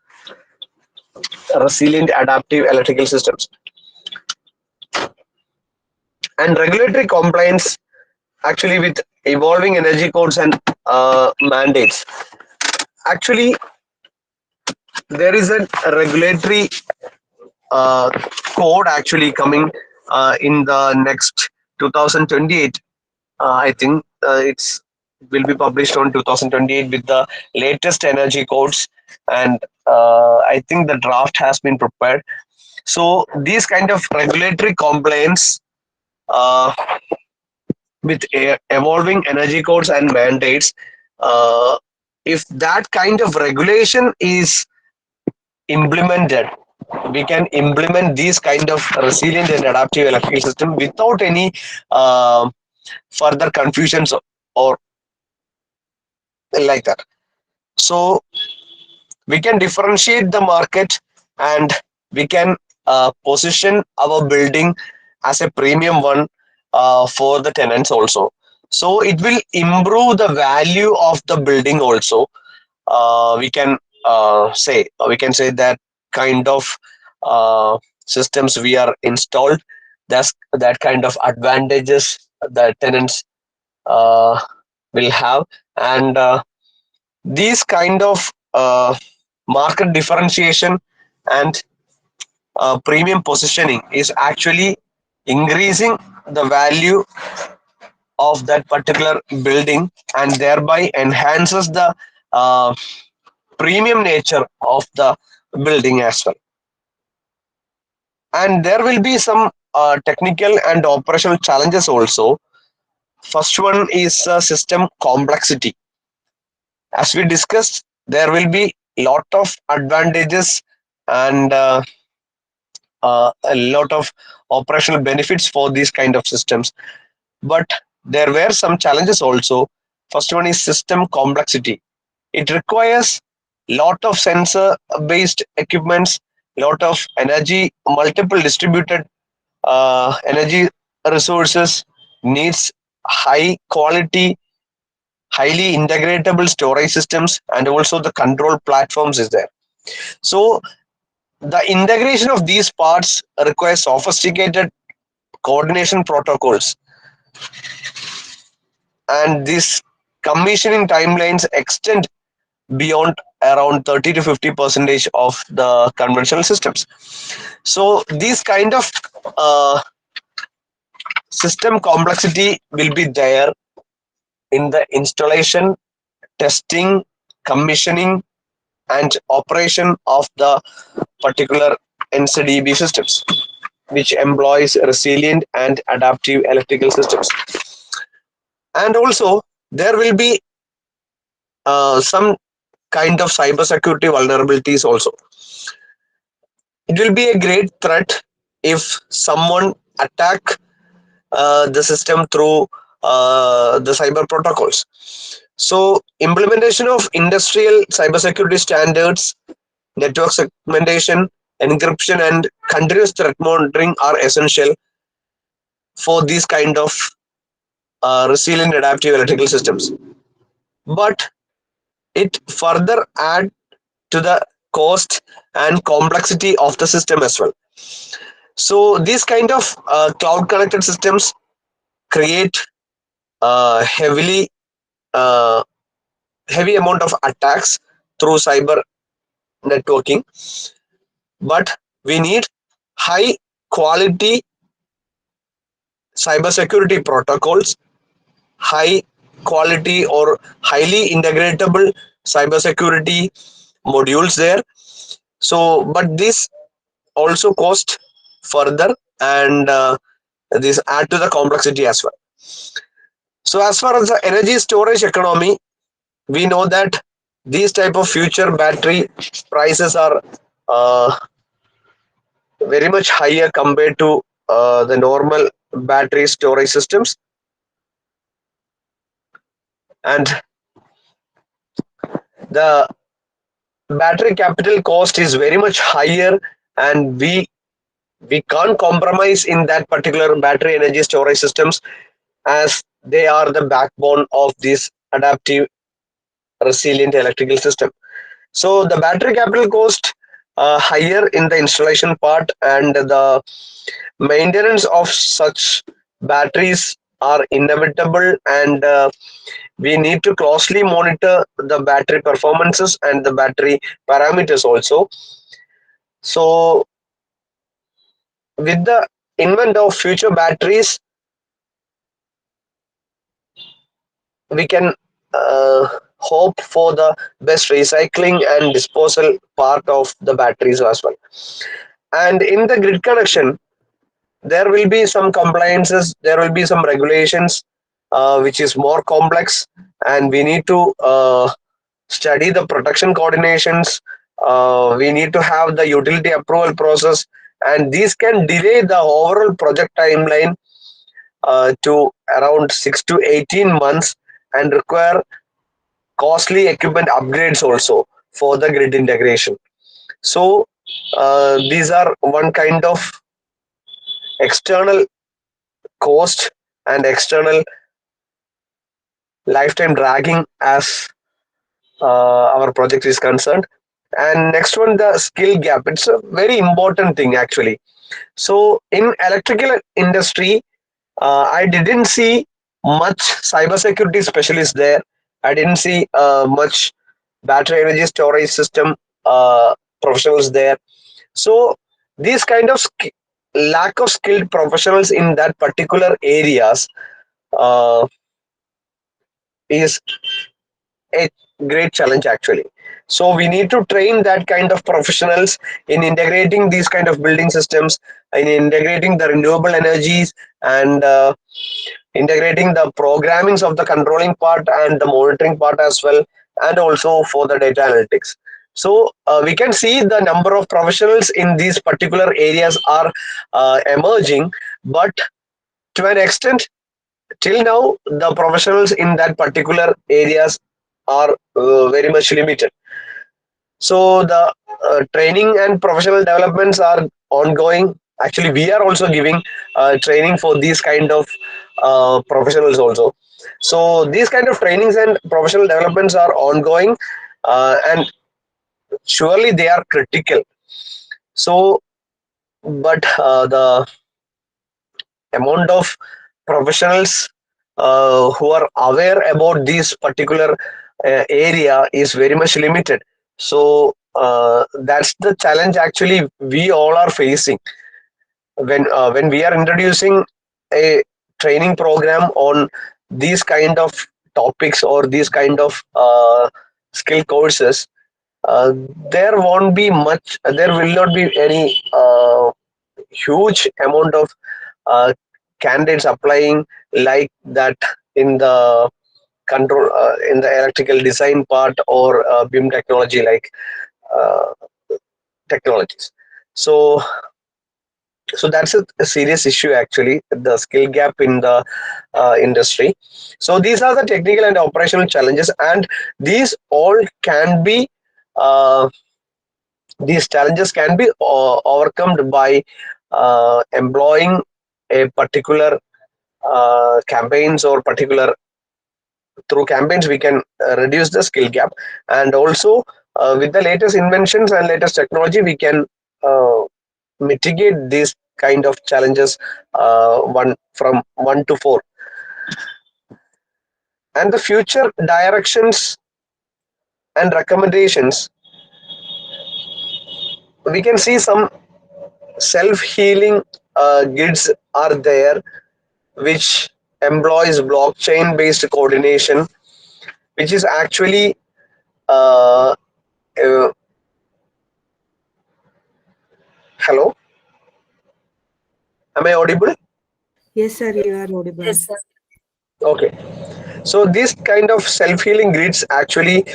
B: resilient adaptive electrical systems. And regulatory compliance, actually, with evolving energy codes and mandates. Actually, there is a regulatory uh, code actually coming in the next 2028. I think it will be published on 2028 with the latest energy codes, and I think the draft has been prepared. So these kind of regulatory compliance uh, with evolving energy codes and mandates, uh, if that kind of regulation is implemented, we can implement these kind of resilient and adaptive electrical system without any uh, further confusions or like that. So we can differentiate the market, and we can position our building as a premium one for the tenants also. So it will improve the value of the building also. We can say that kind of uh, systems we are installed, that's that kind of advantages the tenants uh, will have. And these kind of market differentiation and premium positioning is actually increasing the value of that particular building, and thereby enhances the uh, premium nature of the building as well. And there will be some technical and operational challenges also. First one is system complexity. As we discussed, there will be lot of advantages and a lot of operational benefits for these kind of systems, but there were some challenges also. First one is system complexity. It requires lot of sensor based equipments, lot of energy, multiple distributed energy resources, needs high quality, highly integratable storage systems, and also the control platforms is there. So the integration of these parts requires sophisticated coordination protocols, and these commissioning timelines extend beyond around 30 to 50 percentage of the conventional systems. So these kind of uh, system complexity will be there in the installation, testing, commissioning, and operation of the particular NCDB systems, which employs resilient and adaptive electrical systems. And also, there will be some kind of cybersecurity vulnerabilities also. It will be a great threat if someone attack the system through the cyber protocols. So implementation of industrial cybersecurity standards, network segmentation, encryption, and continuous threat monitoring are essential for these kind of resilient adaptive electrical systems. But it further add to the cost and complexity of the system as well. So these kind of cloud connected systems create heavily uh, heavy amount of attacks through cyber networking, but we need high quality cybersecurity protocols, high quality or highly integratable cybersecurity modules there. So but this also cost further, and this add to the complexity as well. So as far as the energy storage economy, we know that these type of future battery prices are uh, very much higher compared to the normal battery storage systems, and the battery capital cost is very much higher, and we can't compromise in that particular battery energy storage systems, as they are the backbone of this adaptive resilient electrical system. So the battery capital cost higher in the installation part, and the maintenance of such batteries are inevitable, and we need to closely monitor the battery performances and the battery parameters also. So with the invent of future batteries, we can hope for the best recycling and disposal part of the batteries as well. And in the grid connection, there will be some compliances, there will be some regulations, which is more complex, and we need to study the protection coordinations. We need to have the utility approval process, and these can delay the overall project timeline to around 6 to 18 months, and require costly equipment upgrades also for the grid integration. So these are one kind of external cost and external lifetime dragging as our project is concerned. And next one, the skill gap. It's a very important thing actually. So in electrical industry, I didn't see much cybersecurity specialists there. I didn't see much battery energy storage system professionals there. So these kind of lack of skilled professionals in that particular areas uh, is a great challenge actually. So we need to train that kind of professionals in integrating these kind of building systems, in integrating the renewable energies, and integrating the programmings of the controlling part and the monitoring part as well, and also for the data analytics. So we can see the number of professionals in these particular areas are emerging, but to an extent, till now the professionals in that particular areas are very much limited. So the training and professional developments are ongoing. Actually, we are also giving training for these kind of professionals also. So these kind of trainings and professional developments are ongoing, and surely they are critical. So, but the amount of professionals who are aware about this particular area is very much limited. So that's the challenge actually we all are facing when we are introducing a training program on these kind of topics or these kind of skill courses. uh, there won't be much, there will not be any huge amount of uh, candidates applying like that in the control, in the electrical design part, or BIM technology like uh, technologies. So that's a serious issue actually, the skill gap in the industry. So these are the technical and operational challenges, and these all can be uh, these challenges can be overcome by employing a particular campaigns, or particular through campaigns we can reduce the skill gap. And also with the latest inventions and latest technology we can uh, mitigate these kind of challenges, one from 1 to 4. And the future directions and recommendations, we can see some self-healing grids are there, which employs blockchain based coordination, which is actually uh, uh, hello, am I audible?
D: Yes, sir, you are audible.
B: Okay. So this kind of self-healing grids actually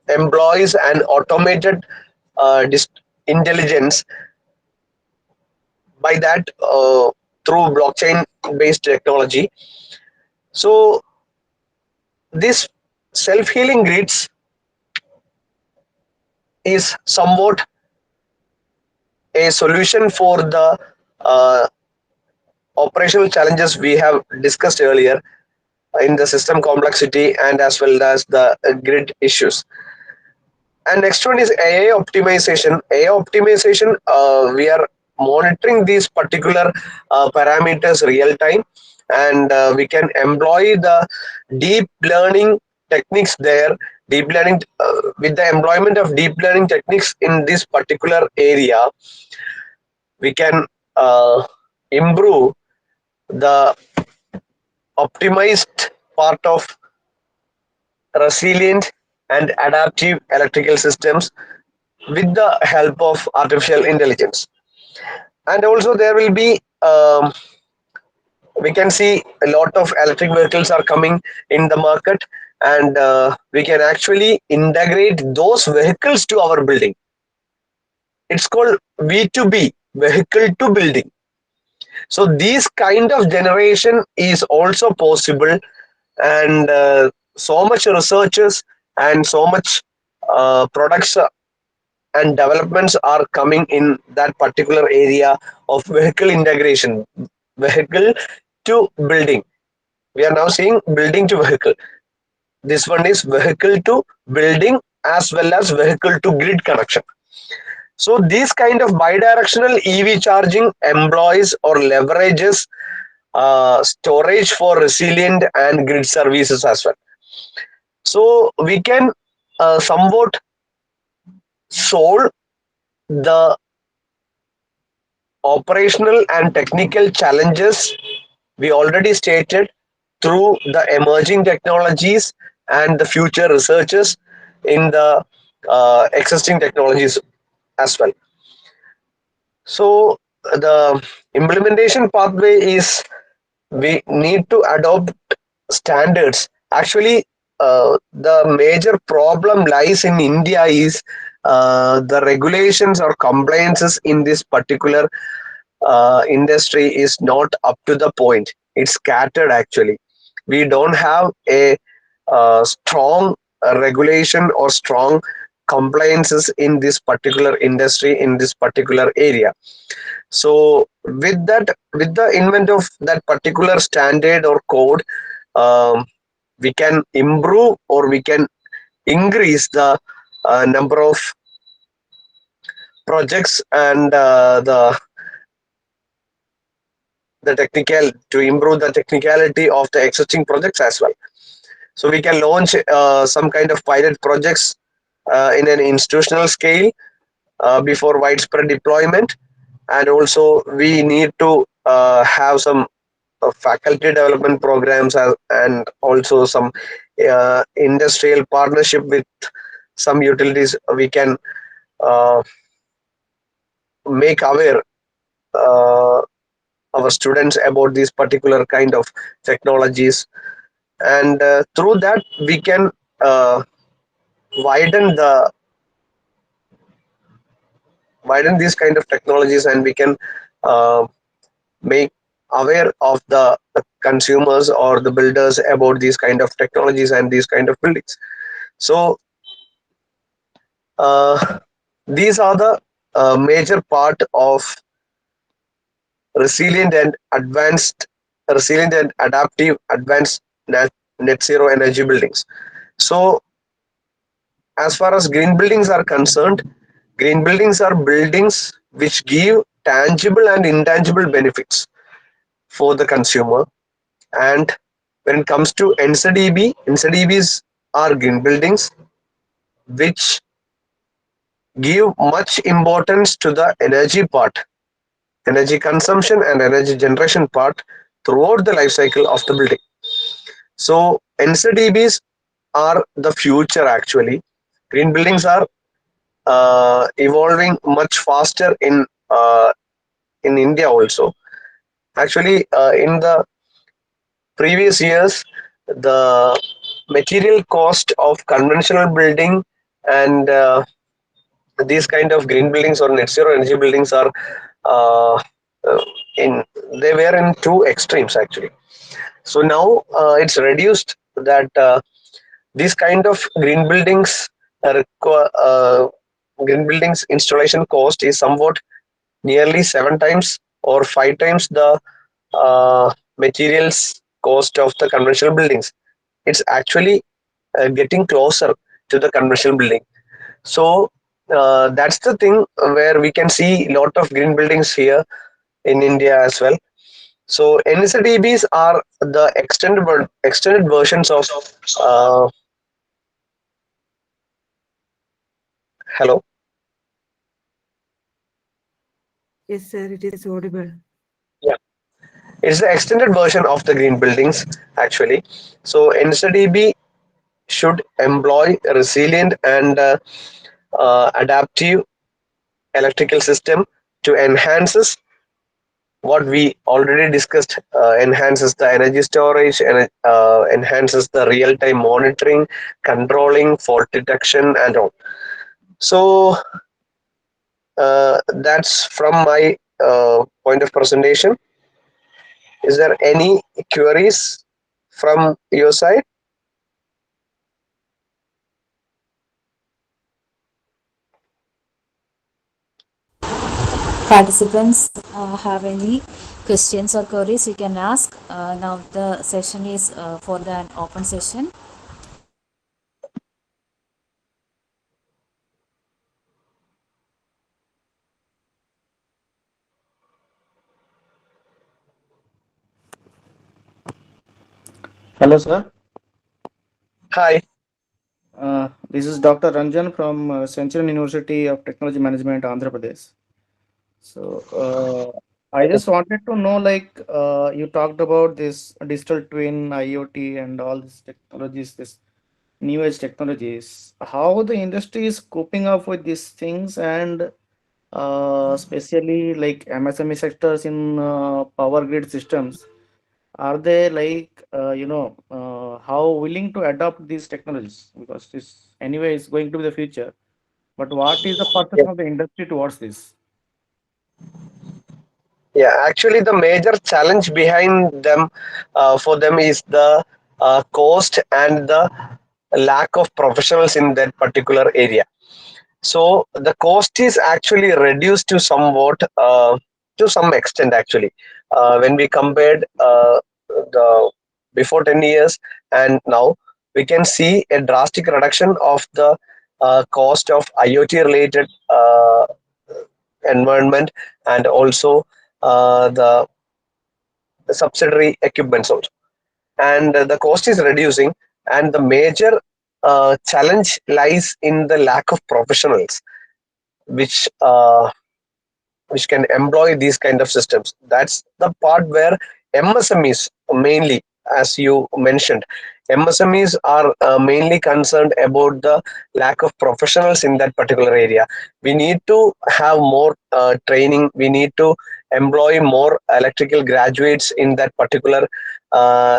B: employs an automated intelligence, by that through blockchain based technology. So this self-healing grids is somewhat a solution for the uh, operational challenges we have discussed earlier in the system complexity and as well as the grid issues. And next one is AI optimization. AI optimization, we are monitoring these particular parameters real time, and we can employ the deep learning techniques there. Deep learning, with the employment of deep learning techniques in this particular area, we can improve the optimized part of resilient and adaptive electrical systems with the help of artificial intelligence. And also there will be we can see a lot of electric vehicles are coming in the market, and we can actually integrate those vehicles to our building. It's called V2B, vehicle to building. So these kind of generation is also possible, and so much researchers and so much products and developments are coming in that particular area of vehicle integration, vehicle to building. We are now seeing building to vehicle. This one is vehicle to building as well as vehicle to grid connection. So these kind of bidirectional EV charging employs or leverages storage for resilient and grid services as well. So we can somewhat solve the operational and technical challenges we already stated through the emerging technologies and the future researches in the existing technologies as well. So the implementation pathway is we need to adopt standards. Actually, the major problem lies in India is the regulations or compliances in this particular industry is not up to the point. It's scattered actually. We don't have a strong regulation or strong compliances in this particular industry, in this particular area. So with that, with the invent of that particular standard or code, um, we can improve or we can increase the number of projects and the technical to improve the technicality of the existing projects as well. So we can launch some kind of pilot projects in an institutional scale before widespread deployment, and also we need to have some faculty development programs and also some industrial partnership with some utilities. We can uh, make aware uh, our students about these particular kind of technologies, and through that we can uh, widen the widen these kind of technologies, and we can uh, make aware of the consumers or the builders about these kind of technologies and these kind of buildings. So uh, these are the major part of resilient and advanced resilient and adaptive advanced net zero energy buildings. So as far as green buildings are concerned, green buildings are buildings which give tangible and intangible benefits for the consumer. And when it comes to NCDBs are green buildings which give much importance to the energy part, energy consumption and energy generation part throughout the life cycle of the building. So NCDBs are the future actually. Green buildings are evolving much faster in India also. Actually, in the previous years, the material cost of conventional building and these kind of green buildings or net zero energy buildings are uh, uh, in they were in two extremes actually. So now it's reduced that these kind of green buildings installation cost is somewhat nearly 7 times or 5 times the materials cost of the conventional buildings. It's actually getting closer to the conventional building. So that's the thing where we can see a lot of green buildings here in India as well. So NCDBs are the extended versions of uh, hello.
D: Yes, sir, it is audible.
B: Yeah, it's the extended version of the green buildings actually. So NCDB should employ a resilient and adaptive electrical system to enhance what we already discussed, enhances the energy storage and enhances the real-time monitoring, controlling, fault detection, and all. So that's from my point of presentation. Is there any queries from your side?
E: Participants have any questions or queries, you can ask. Now the session is for the open session.
F: Hello, sir.
B: Hi.
F: This is Dr. Ranjan from Central University of Technology Management, Andhra Pradesh. So, I just wanted to know, you talked about this digital twin, IoT, and all these technologies, this new age technologies. How the industry is coping up with these things, and especially like MSME sectors in power grid systems. Are they how willing to adopt these technologies? Because this anyway is going to be the future. But what is the perception of the industry towards this?
B: Yeah, actually, the major challenge behind them for them is the cost and the lack of professionals in that particular area. So the cost is actually reduced to somewhat, to some extent actually, when we compared the before 10 years and now, we can see a drastic reduction of the cost of IoT related environment, and also the subsidiary equipments also, and the cost is reducing, and the major challenge lies in the lack of professionals which can employ these kind of systems. That's the part where MSMEs mainly, as you mentioned, MSMEs are mainly concerned about the lack of professionals in that particular area. We need to have more training. We need to employ more electrical graduates in that particular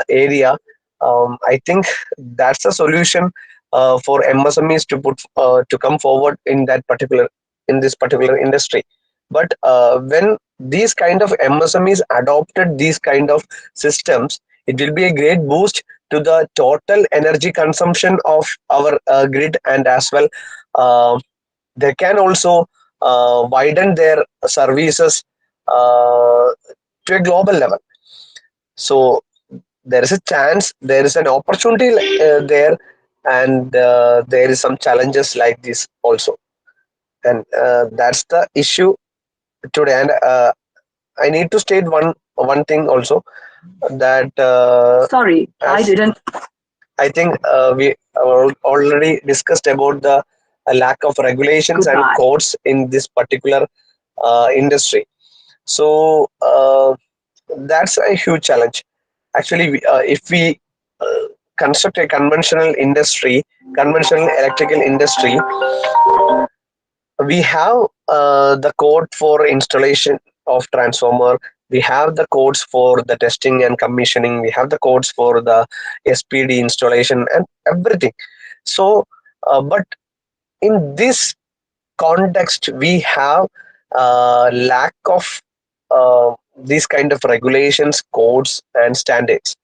B: area. I think that's a solution for MSMEs to put to come forward in that particular, in this particular industry. But when these kind of MSMEs adopted these kind of systems, it will be a great boost to the total energy consumption of our grid, and as well they can also widen their services to a global level. So there is a chance, there is an opportunity there, and there is some challenges like this also, and that's the issue today. And I need to state one thing also, that
A: Sorry, I
B: as
A: didn't.
B: I think we already discussed about the lack of regulations and
A: Goodbye.
B: codes in this particular industry. So that's a huge challenge. Actually, if we uh, construct a conventional electrical industry, we have the code for installation of transformer, we have the codes for the testing and commissioning, we have the codes for the SPD installation and everything. So but in this context, we have lack of these kind of regulations, codes and standards.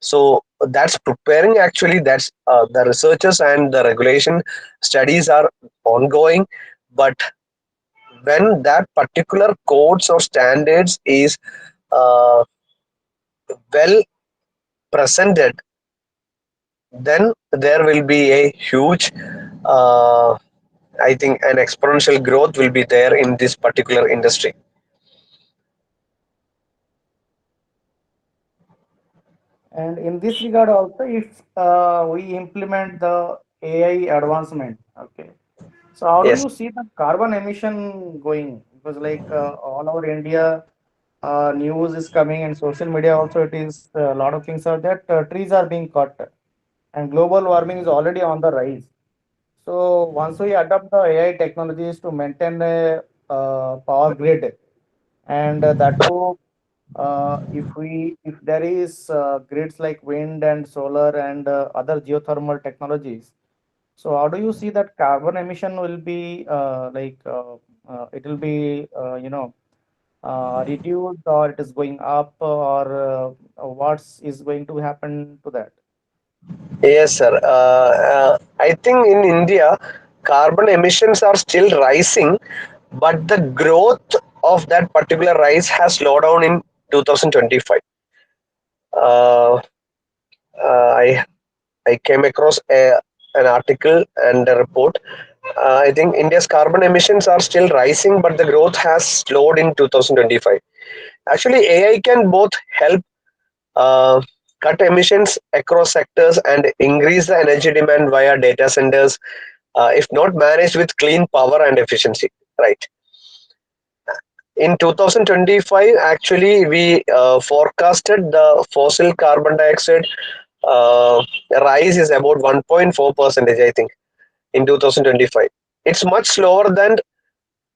B: So that's preparing, actually that's the researchers and the regulation studies are ongoing. But when that particular codes or standards is uh, well presented, then there will be a huge, uh, I think an exponential growth will be there in this particular industry.
F: And in this regard, also, if we implement the AI advancement, okay. So how do
B: Yes.
F: you see the carbon emission going? Because all over India, news is coming and social media also. It is a lot of things are that trees are being cut, and global warming is already on the rise. So once we adopt the AI technologies to maintain a power grid, and that too if there is grids like wind and solar and other geothermal technologies, so how do you see that carbon emission will be it will be reduced, or it is going up, or what's is going to happen to that?
B: Yes, sir. I think in India, carbon emissions are still rising, but the growth of that particular rise has slowed down in 2025. Uh, I came across an article and a report. I think India's carbon emissions are still rising, but the growth has slowed in 2025. Actually, AI can both help uh, cut emissions across sectors and increase the energy demand via data centers, if not managed with clean power and efficiency. Right. In 2025, actually, we forecasted the fossil carbon dioxide uh, rise is about 1.4 percentage, I think, in 2025. It's much slower than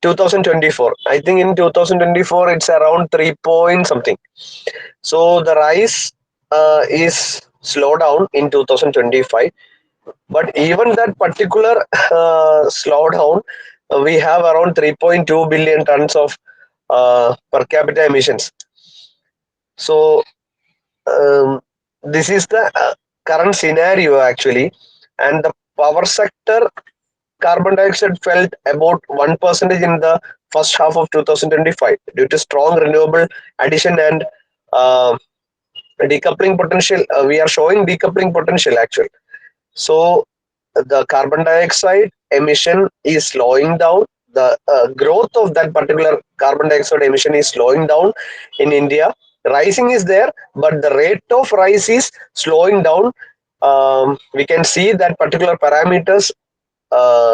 B: 2024. I think in 2024 it's around 3 point something. So the rise is slow down in 2025. But even that particular slowdown, we have around 3.2 billion tons of per capita emissions. So this is the current scenario actually, and the power sector carbon dioxide felt about 1% in the first half of 2025 due to strong renewable addition and uh, decoupling potential. We are showing decoupling potential actually. So the carbon dioxide emission is slowing down. The growth of that particular carbon dioxide emission is slowing down in India. Rising is there, but the rate of rise is slowing down. We can see that particular parameters,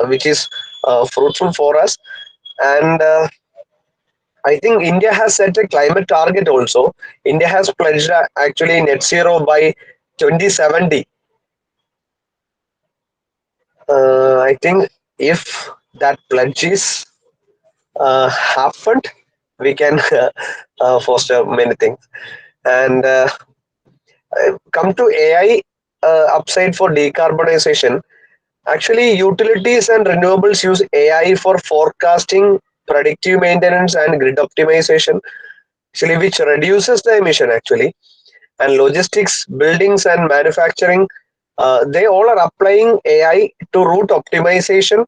B: which is fruitful for us. And I think India has set a climate target also. India has pledged actually net zero by 2070. I think if that pledge is happened, we can foster many things. And come to AI upside for decarbonization. Actually, utilities and renewables use AI for forecasting, predictive maintenance, and grid optimization, actually, which reduces the emission actually. And logistics, buildings, and manufacturing, they all are applying AI to route optimization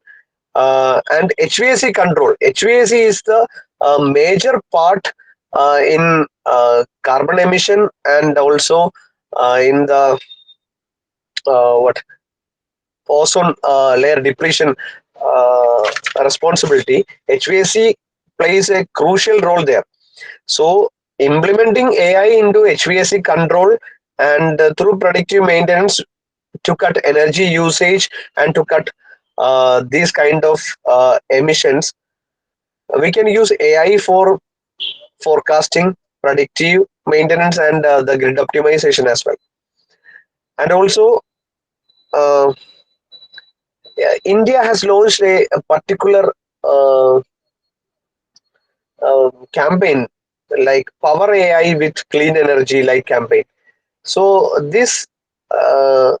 B: and HVAC control. HVAC is the major part in carbon emission and also in the what ozone layer depletion responsibility. HVAC plays a crucial role there. So implementing AI into HVAC control and through predictive maintenance to cut energy usage and to cut these kind of emissions, we can use AI for forecasting, predictive maintenance, and the grid optimization as well. And also, uh, yeah, India has launched a particular uh, campaign like Power AI with Clean Energy like campaign. So this uh,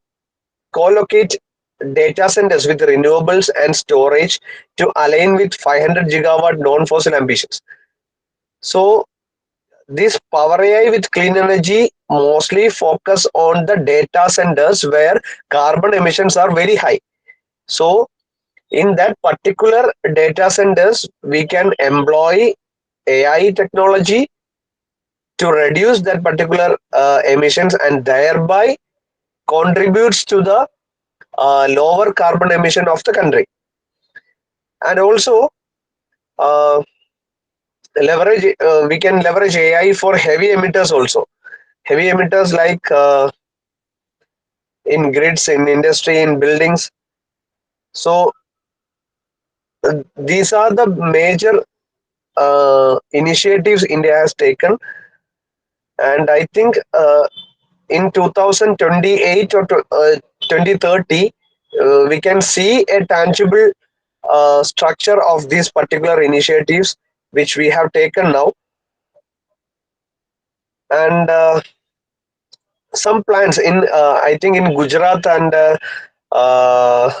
B: co-locate data centers with renewables and storage to align with 500 gigawatt non-fossil ambitions. So this Power AI with clean energy mostly focus on the data centers where carbon emissions are very high. So in that particular data centers, we can employ AI technology to reduce that particular emissions and thereby contributes to the lower carbon emission of the country. And also uh, leverage we can leverage AI for heavy emitters also. Heavy emitters like in grids, in industry, in buildings. So these are the major initiatives India has taken, and I think in 2028 or 2030, we can see a tangible structure of these particular initiatives which we have taken now. and some plants in I think in Gujarat and uh,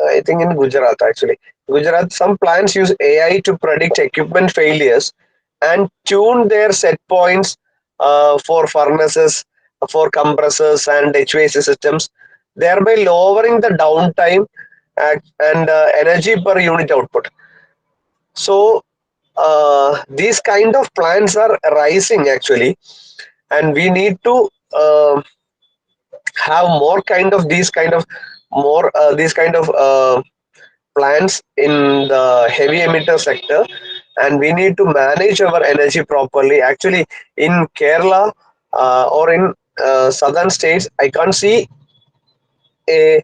B: I think in Gujarat actually. Gujarat, some plants use AI to predict equipment failures and tune their set points for furnaces, for compressors and HVAC systems, thereby lowering the downtime and energy per unit output. So these kind of plants are rising actually, and we need to have more kind of these kind of more these kind of plants in the heavy emitter sector, and we need to manage our energy properly. Actually, in Kerala or in southern states, I can't see a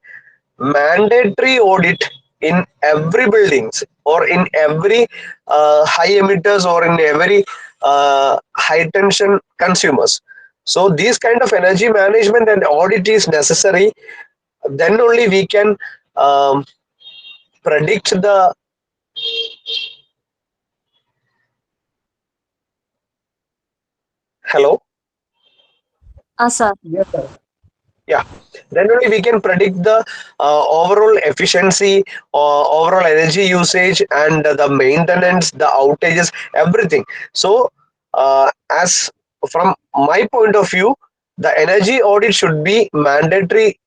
B: mandatory audit in every buildings or in every high emitters or in every high tension consumers. So these kind of energy management and audit is necessary. Then only we can um, predict the hello.
E: Sir.
C: Yes, sir.
B: Yeah, then only we can predict the overall efficiency, overall energy usage, and the maintenance, the outages, everything. So, as from my point of view, the energy audit should be mandatory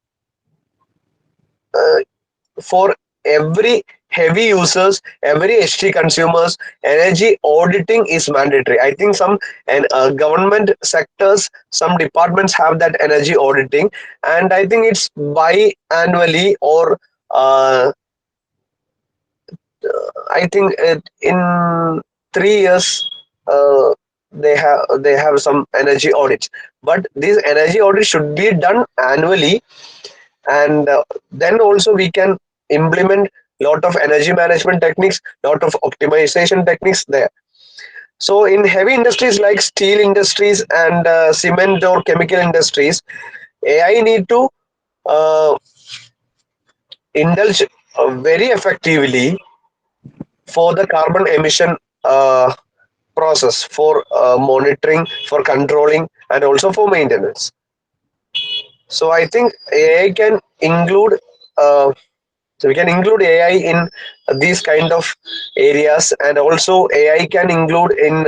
B: for every heavy users, every HT consumers. Energy auditing is mandatory. I think some and government sectors, some departments have that energy auditing, and I think it's biannually or I think in 3 years they have some energy audits. But these energy audits should be done annually, and then also we can implement lot of energy management techniques, lot of optimization techniques there. So in heavy industries like steel industries and cement or chemical industries, AI need to uh, indulge very effectively for the carbon emission process, for monitoring, for controlling, and also for maintenance. So I think AI can include uh, so we can include AI in these kind of areas, and also AI can include in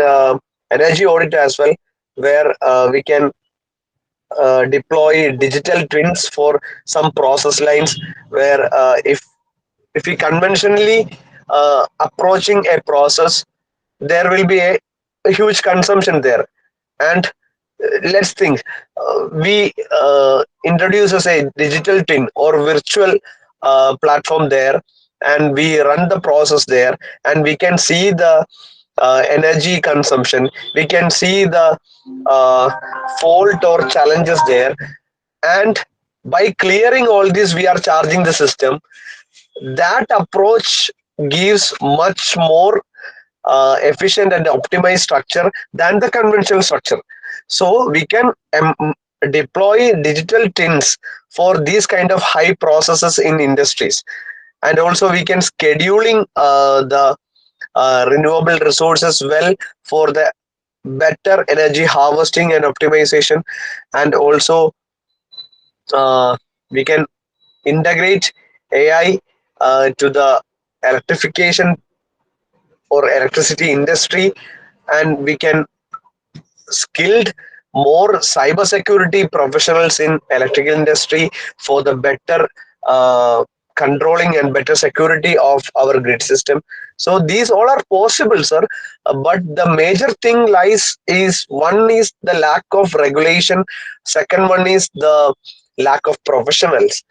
B: energy audit as well, where we can deploy digital twins for some process lines, where if we conventionally approaching a process, there will be a huge consumption there. And let's think, we introduce as a digital twin or virtual platform there, and we run the process there, and we can see the energy consumption, we can see the uh, fault or challenges there, and by clearing all this we are charging the system. That approach gives much more efficient and optimized structure than the conventional structure. So we can deploy digital twins for these kind of high processes in industries, and also we can scheduling the renewable resources well for the better energy harvesting and optimization, and also we can integrate AI to the electrification or electricity industry, and we can skilled more cybersecurity professionals in electrical industry for the better uh, controlling and better security of our grid system. So these all are possible, sir. But the major thing lies is, one is the lack of regulation, second one is the lack of professionals.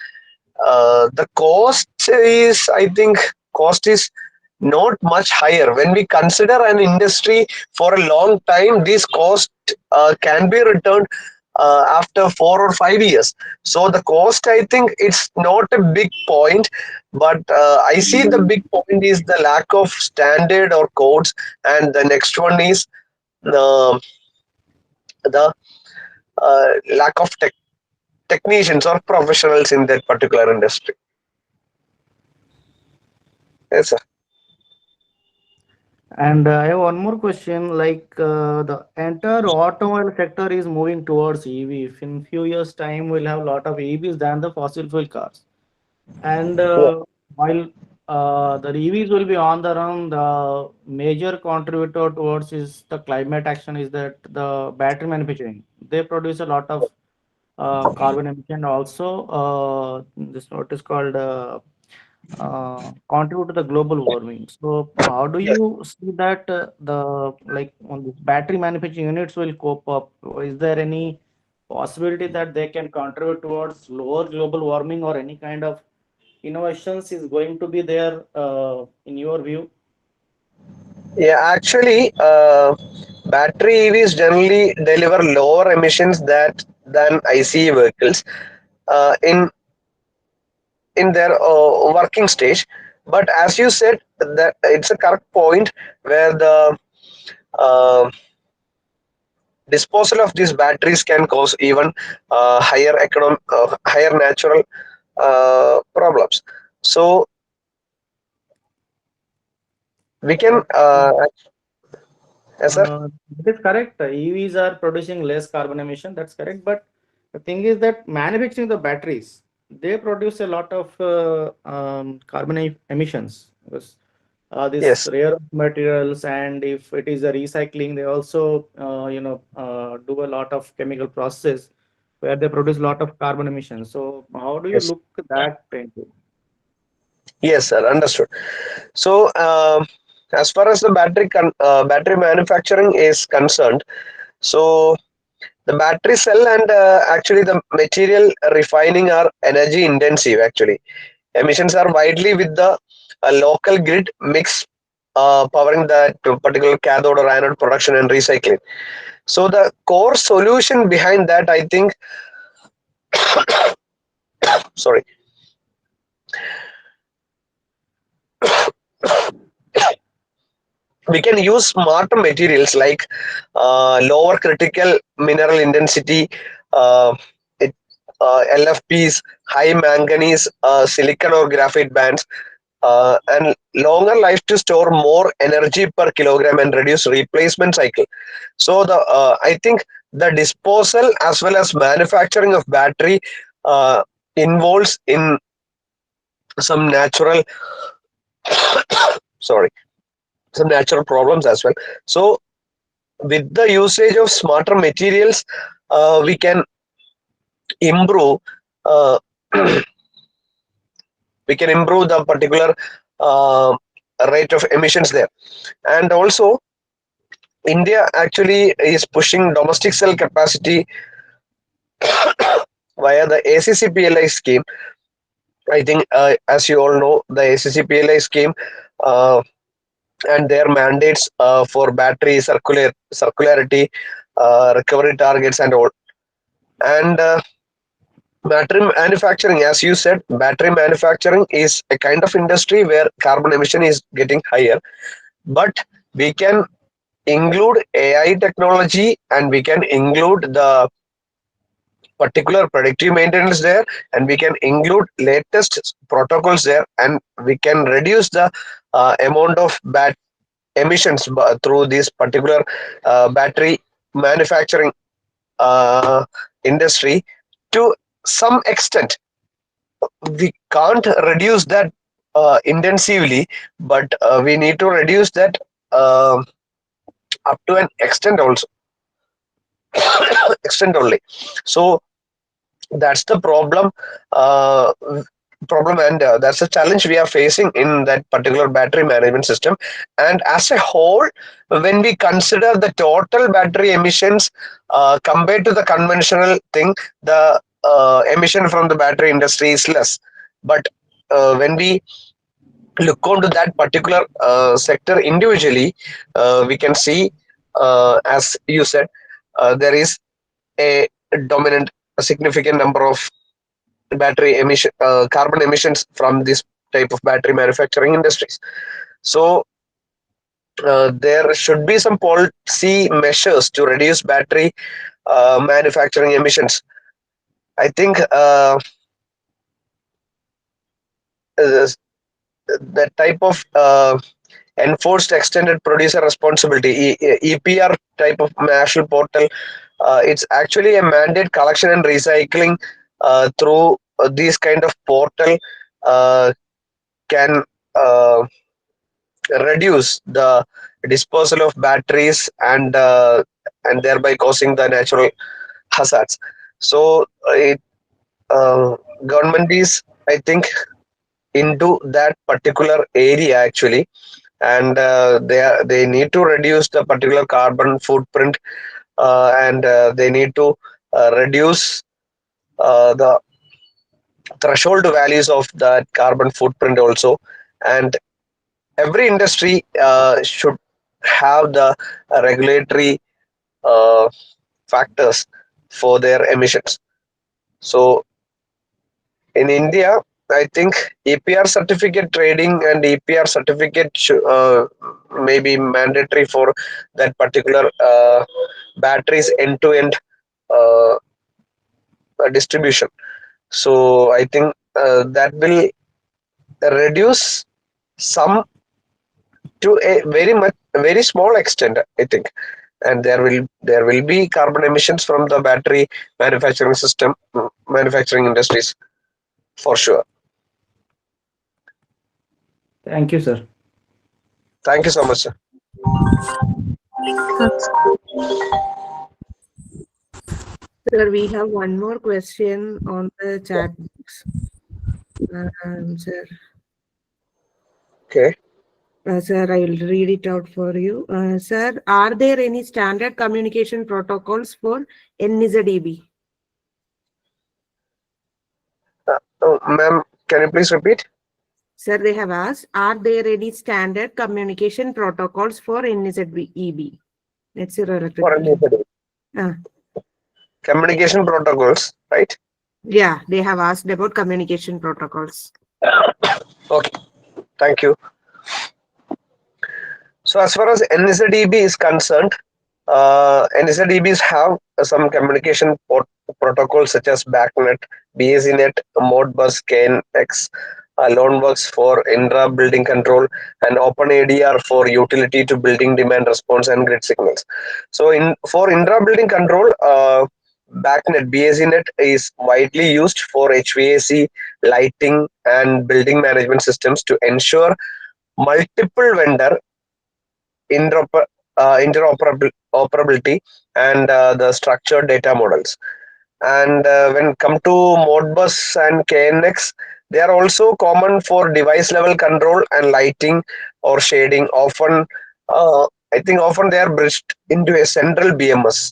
B: The cost is, I think, cost is not much higher. When we consider an industry for a long time, this cost can be returned after 4 or 5 years. So the cost, I think, it's not a big point, but I see the big point is the lack of standard or codes, and the next one is the lack of technicians or professionals in that particular industry. Yes, sir.
F: And I have one more question. Like the entire automobile sector is moving towards EV. If in few years' time, we'll have a lot of EVs than the fossil fuel cars. And
B: Yeah.
F: while the EVs will be on the run, the major contributor towards is the climate action is that the battery manufacturing. They produce a lot of carbon emission. Also, this what is called contribute to the global warming. So, how do
B: Yes.
F: you see that the like on the battery manufacturing units will cope up? Is there any possibility that they can contribute towards lower global warming or any kind of innovations is going to be there in your view?
B: Yeah, actually, battery EVs generally deliver lower emissions than ICE vehicles in their working stage. But as you said, that it's a correct point where the uh, disposal of these batteries can cause even higher natural problems. So we can,
F: But
B: yes, sir.
F: that is correct. EVs are producing less carbon emission. That's correct. But the thing is that manufacturing the batteries, they produce a lot of carbon emissions because this
B: Yes,
F: rare earth materials, and if it is a recycling, they also do a lot of chemical process where they produce a lot of carbon emissions. So how do you
B: yes,
F: look that into?
B: yes, sir. Understood. So, as far as the battery manufacturing is concerned, so the battery cell and actually the material refining are energy intensive. Actually, emissions are widely with the local grid mix powering that particular cathode or anode production and recycling. So the core solution behind that, I think, sorry, we can use smarter materials like lower critical mineral intensity, uh, it, LFPs, high manganese, silicon or graphite bands, and longer life to store more energy per kilogram and reduce replacement cycle. So I think the disposal as well as manufacturing of battery uh, involves in some natural, sorry, some natural problems as well. So with the usage of smarter materials, we can improve uh, we can improve the particular uh, rate of emissions there. And also, India actually is pushing domestic cell capacity via the ACCPLI scheme. I think, as you all know, the ACCPLI scheme uh, and their mandates for battery circularity, recovery targets, and all. And battery manufacturing, as you said, battery manufacturing is a kind of industry where carbon emission is getting higher. But we can include AI technology and we can include the particular predictive maintenance there, and we can include latest protocols there, and we can reduce the amount of bad emissions through this particular battery manufacturing uh, industry to some extent. We can't reduce that intensively, but we need to reduce that uh, up to an extent also, extent only. So that's the uh, problem, and that's a challenge we are facing in that particular battery management system. And as a whole, when we consider the total battery emissions compared to the conventional thing, the emission from the battery industry is less. But when we look onto that particular sector individually, we can see, as you said, there is a dominant, a significant number of carbon emissions from this type of battery manufacturing industries. So there should be some policy measures to reduce battery manufacturing emissions. I think uh, that type of enforced extended producer responsibility EPR type of national portal. It's actually a mandate collection and recycling through these kind of portal can reduce the disposal of batteries and thereby causing the natural hazards. So government is, I think, into that particular area actually, and they need to reduce the particular carbon footprint, and they need to reduce the threshold values of that carbon footprint also, and every industry should have the regulatory uh, factors for their emissions. So in India, I think EPR certificate trading and EPR certificate may be mandatory for that particular batteries end-to-end uh, distribution. So I think that will reduce some to a very small extent, I think, and there will be carbon emissions from the battery manufacturing industries for sure.
F: Thank you, sir.
B: Thank you so much, sir.
D: Sir, we have one more question on the chat box. Sir,
B: Okay.
D: sir, I will read it out for you. Sir, are there any standard communication protocols for NZEB?
B: Ma'am, can you please repeat?
D: Sir, they have asked, are there any standard communication protocols for NZEB? Net zero electric
B: For
D: vehicle.
B: communication protocols, right?
D: Yeah, they have asked about communication protocols.
B: Okay. Thank you. So as far as NZEB is concerned, NZEBs have some communication protocols such as BACnet, BACnet, Modbus, KNX, Loanworks for intra-building control, and OpenADR for utility to building demand response and grid signals. So for intra-building control, BACnet, BACnet is widely used for HVAC, lighting, and building management systems to ensure multiple vendor interoperability and the structured data models. And when come to Modbus and KNX, they are also common for device level control and lighting or shading. I think often they are bridged into a central BMS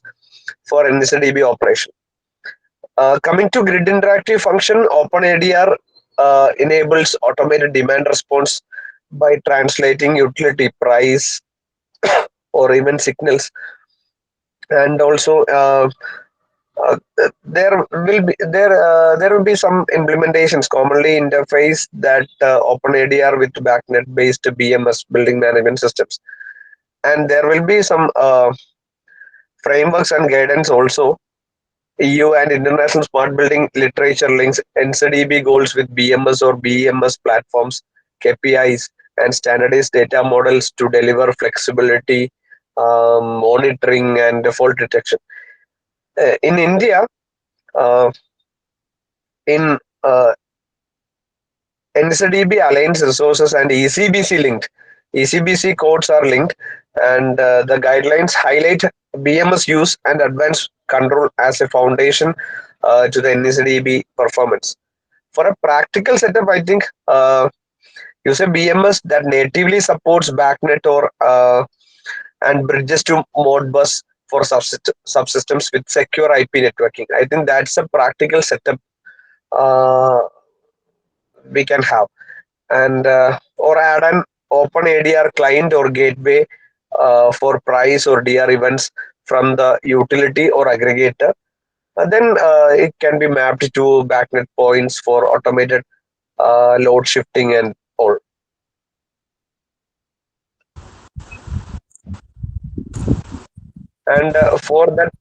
B: for NZDB operation. Coming to grid interactive function, OpenADR enables automated demand response by translating utility price or even signals, and also there will be some implementations commonly interface that OpenADR with BACnet based BMS building management systems, and there will be some frameworks and guidance also. EU and international smart building literature links NCDB goals with BMS or BEMS platforms, KPIs, and standardized data models to deliver flexibility, monitoring, and fault detection. In India, in NCDB aligns resources and ECBC linked. ECBC codes are linked, and the guidelines highlight BMS use and advanced control as a foundation to the NCDB performance. For a practical setup, I think use a BMS that natively supports BACnet or and bridges to Modbus for subsystems with secure IP networking. I think that's a practical setup we can have, and or add an open ADR client or gateway for price or DR events from the utility or aggregator. Then it can be mapped to BACnet points for automated load shifting and all. And for that,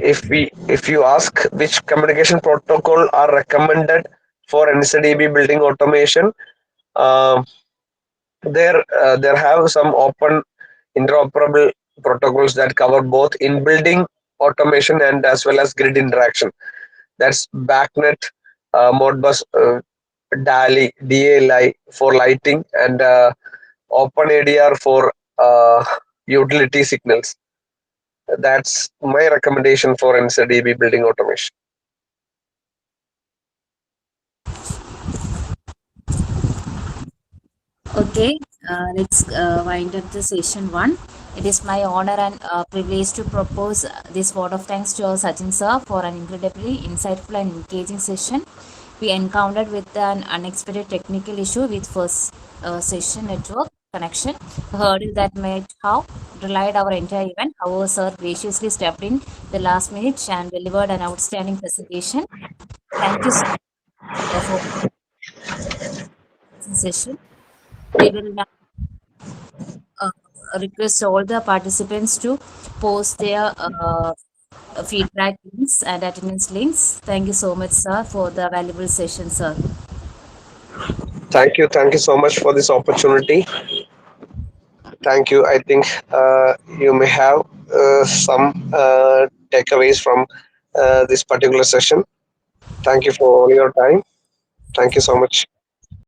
B: if you ask which communication protocol are recommended for NCDB building automation, um there have some open interoperable protocols that cover both in-building automation and as well as grid interaction. That's BACnet, Modbus, DALI for lighting, and OpenADR for utility signals. That's my recommendation for NCDB building automation.
E: Okay, let's wind up the session one. It is my honor and privilege to propose this vote of thanks to our Sajin sir for an incredibly insightful and engaging session. We encountered with an unexpected technical issue with first session network connection, a hurdle that might have delayed our entire event. However, sir graciously stepped in the last minute and delivered an outstanding presentation. Thank you so much for this session. We will now uh, request all the participants to post their feedback links and attendance links. Thank you so much, sir, for the valuable session, sir.
B: Thank you so much for this opportunity. Thank you. I think you may have some takeaways from this particular session. Thank you for all your time. Thank you so much.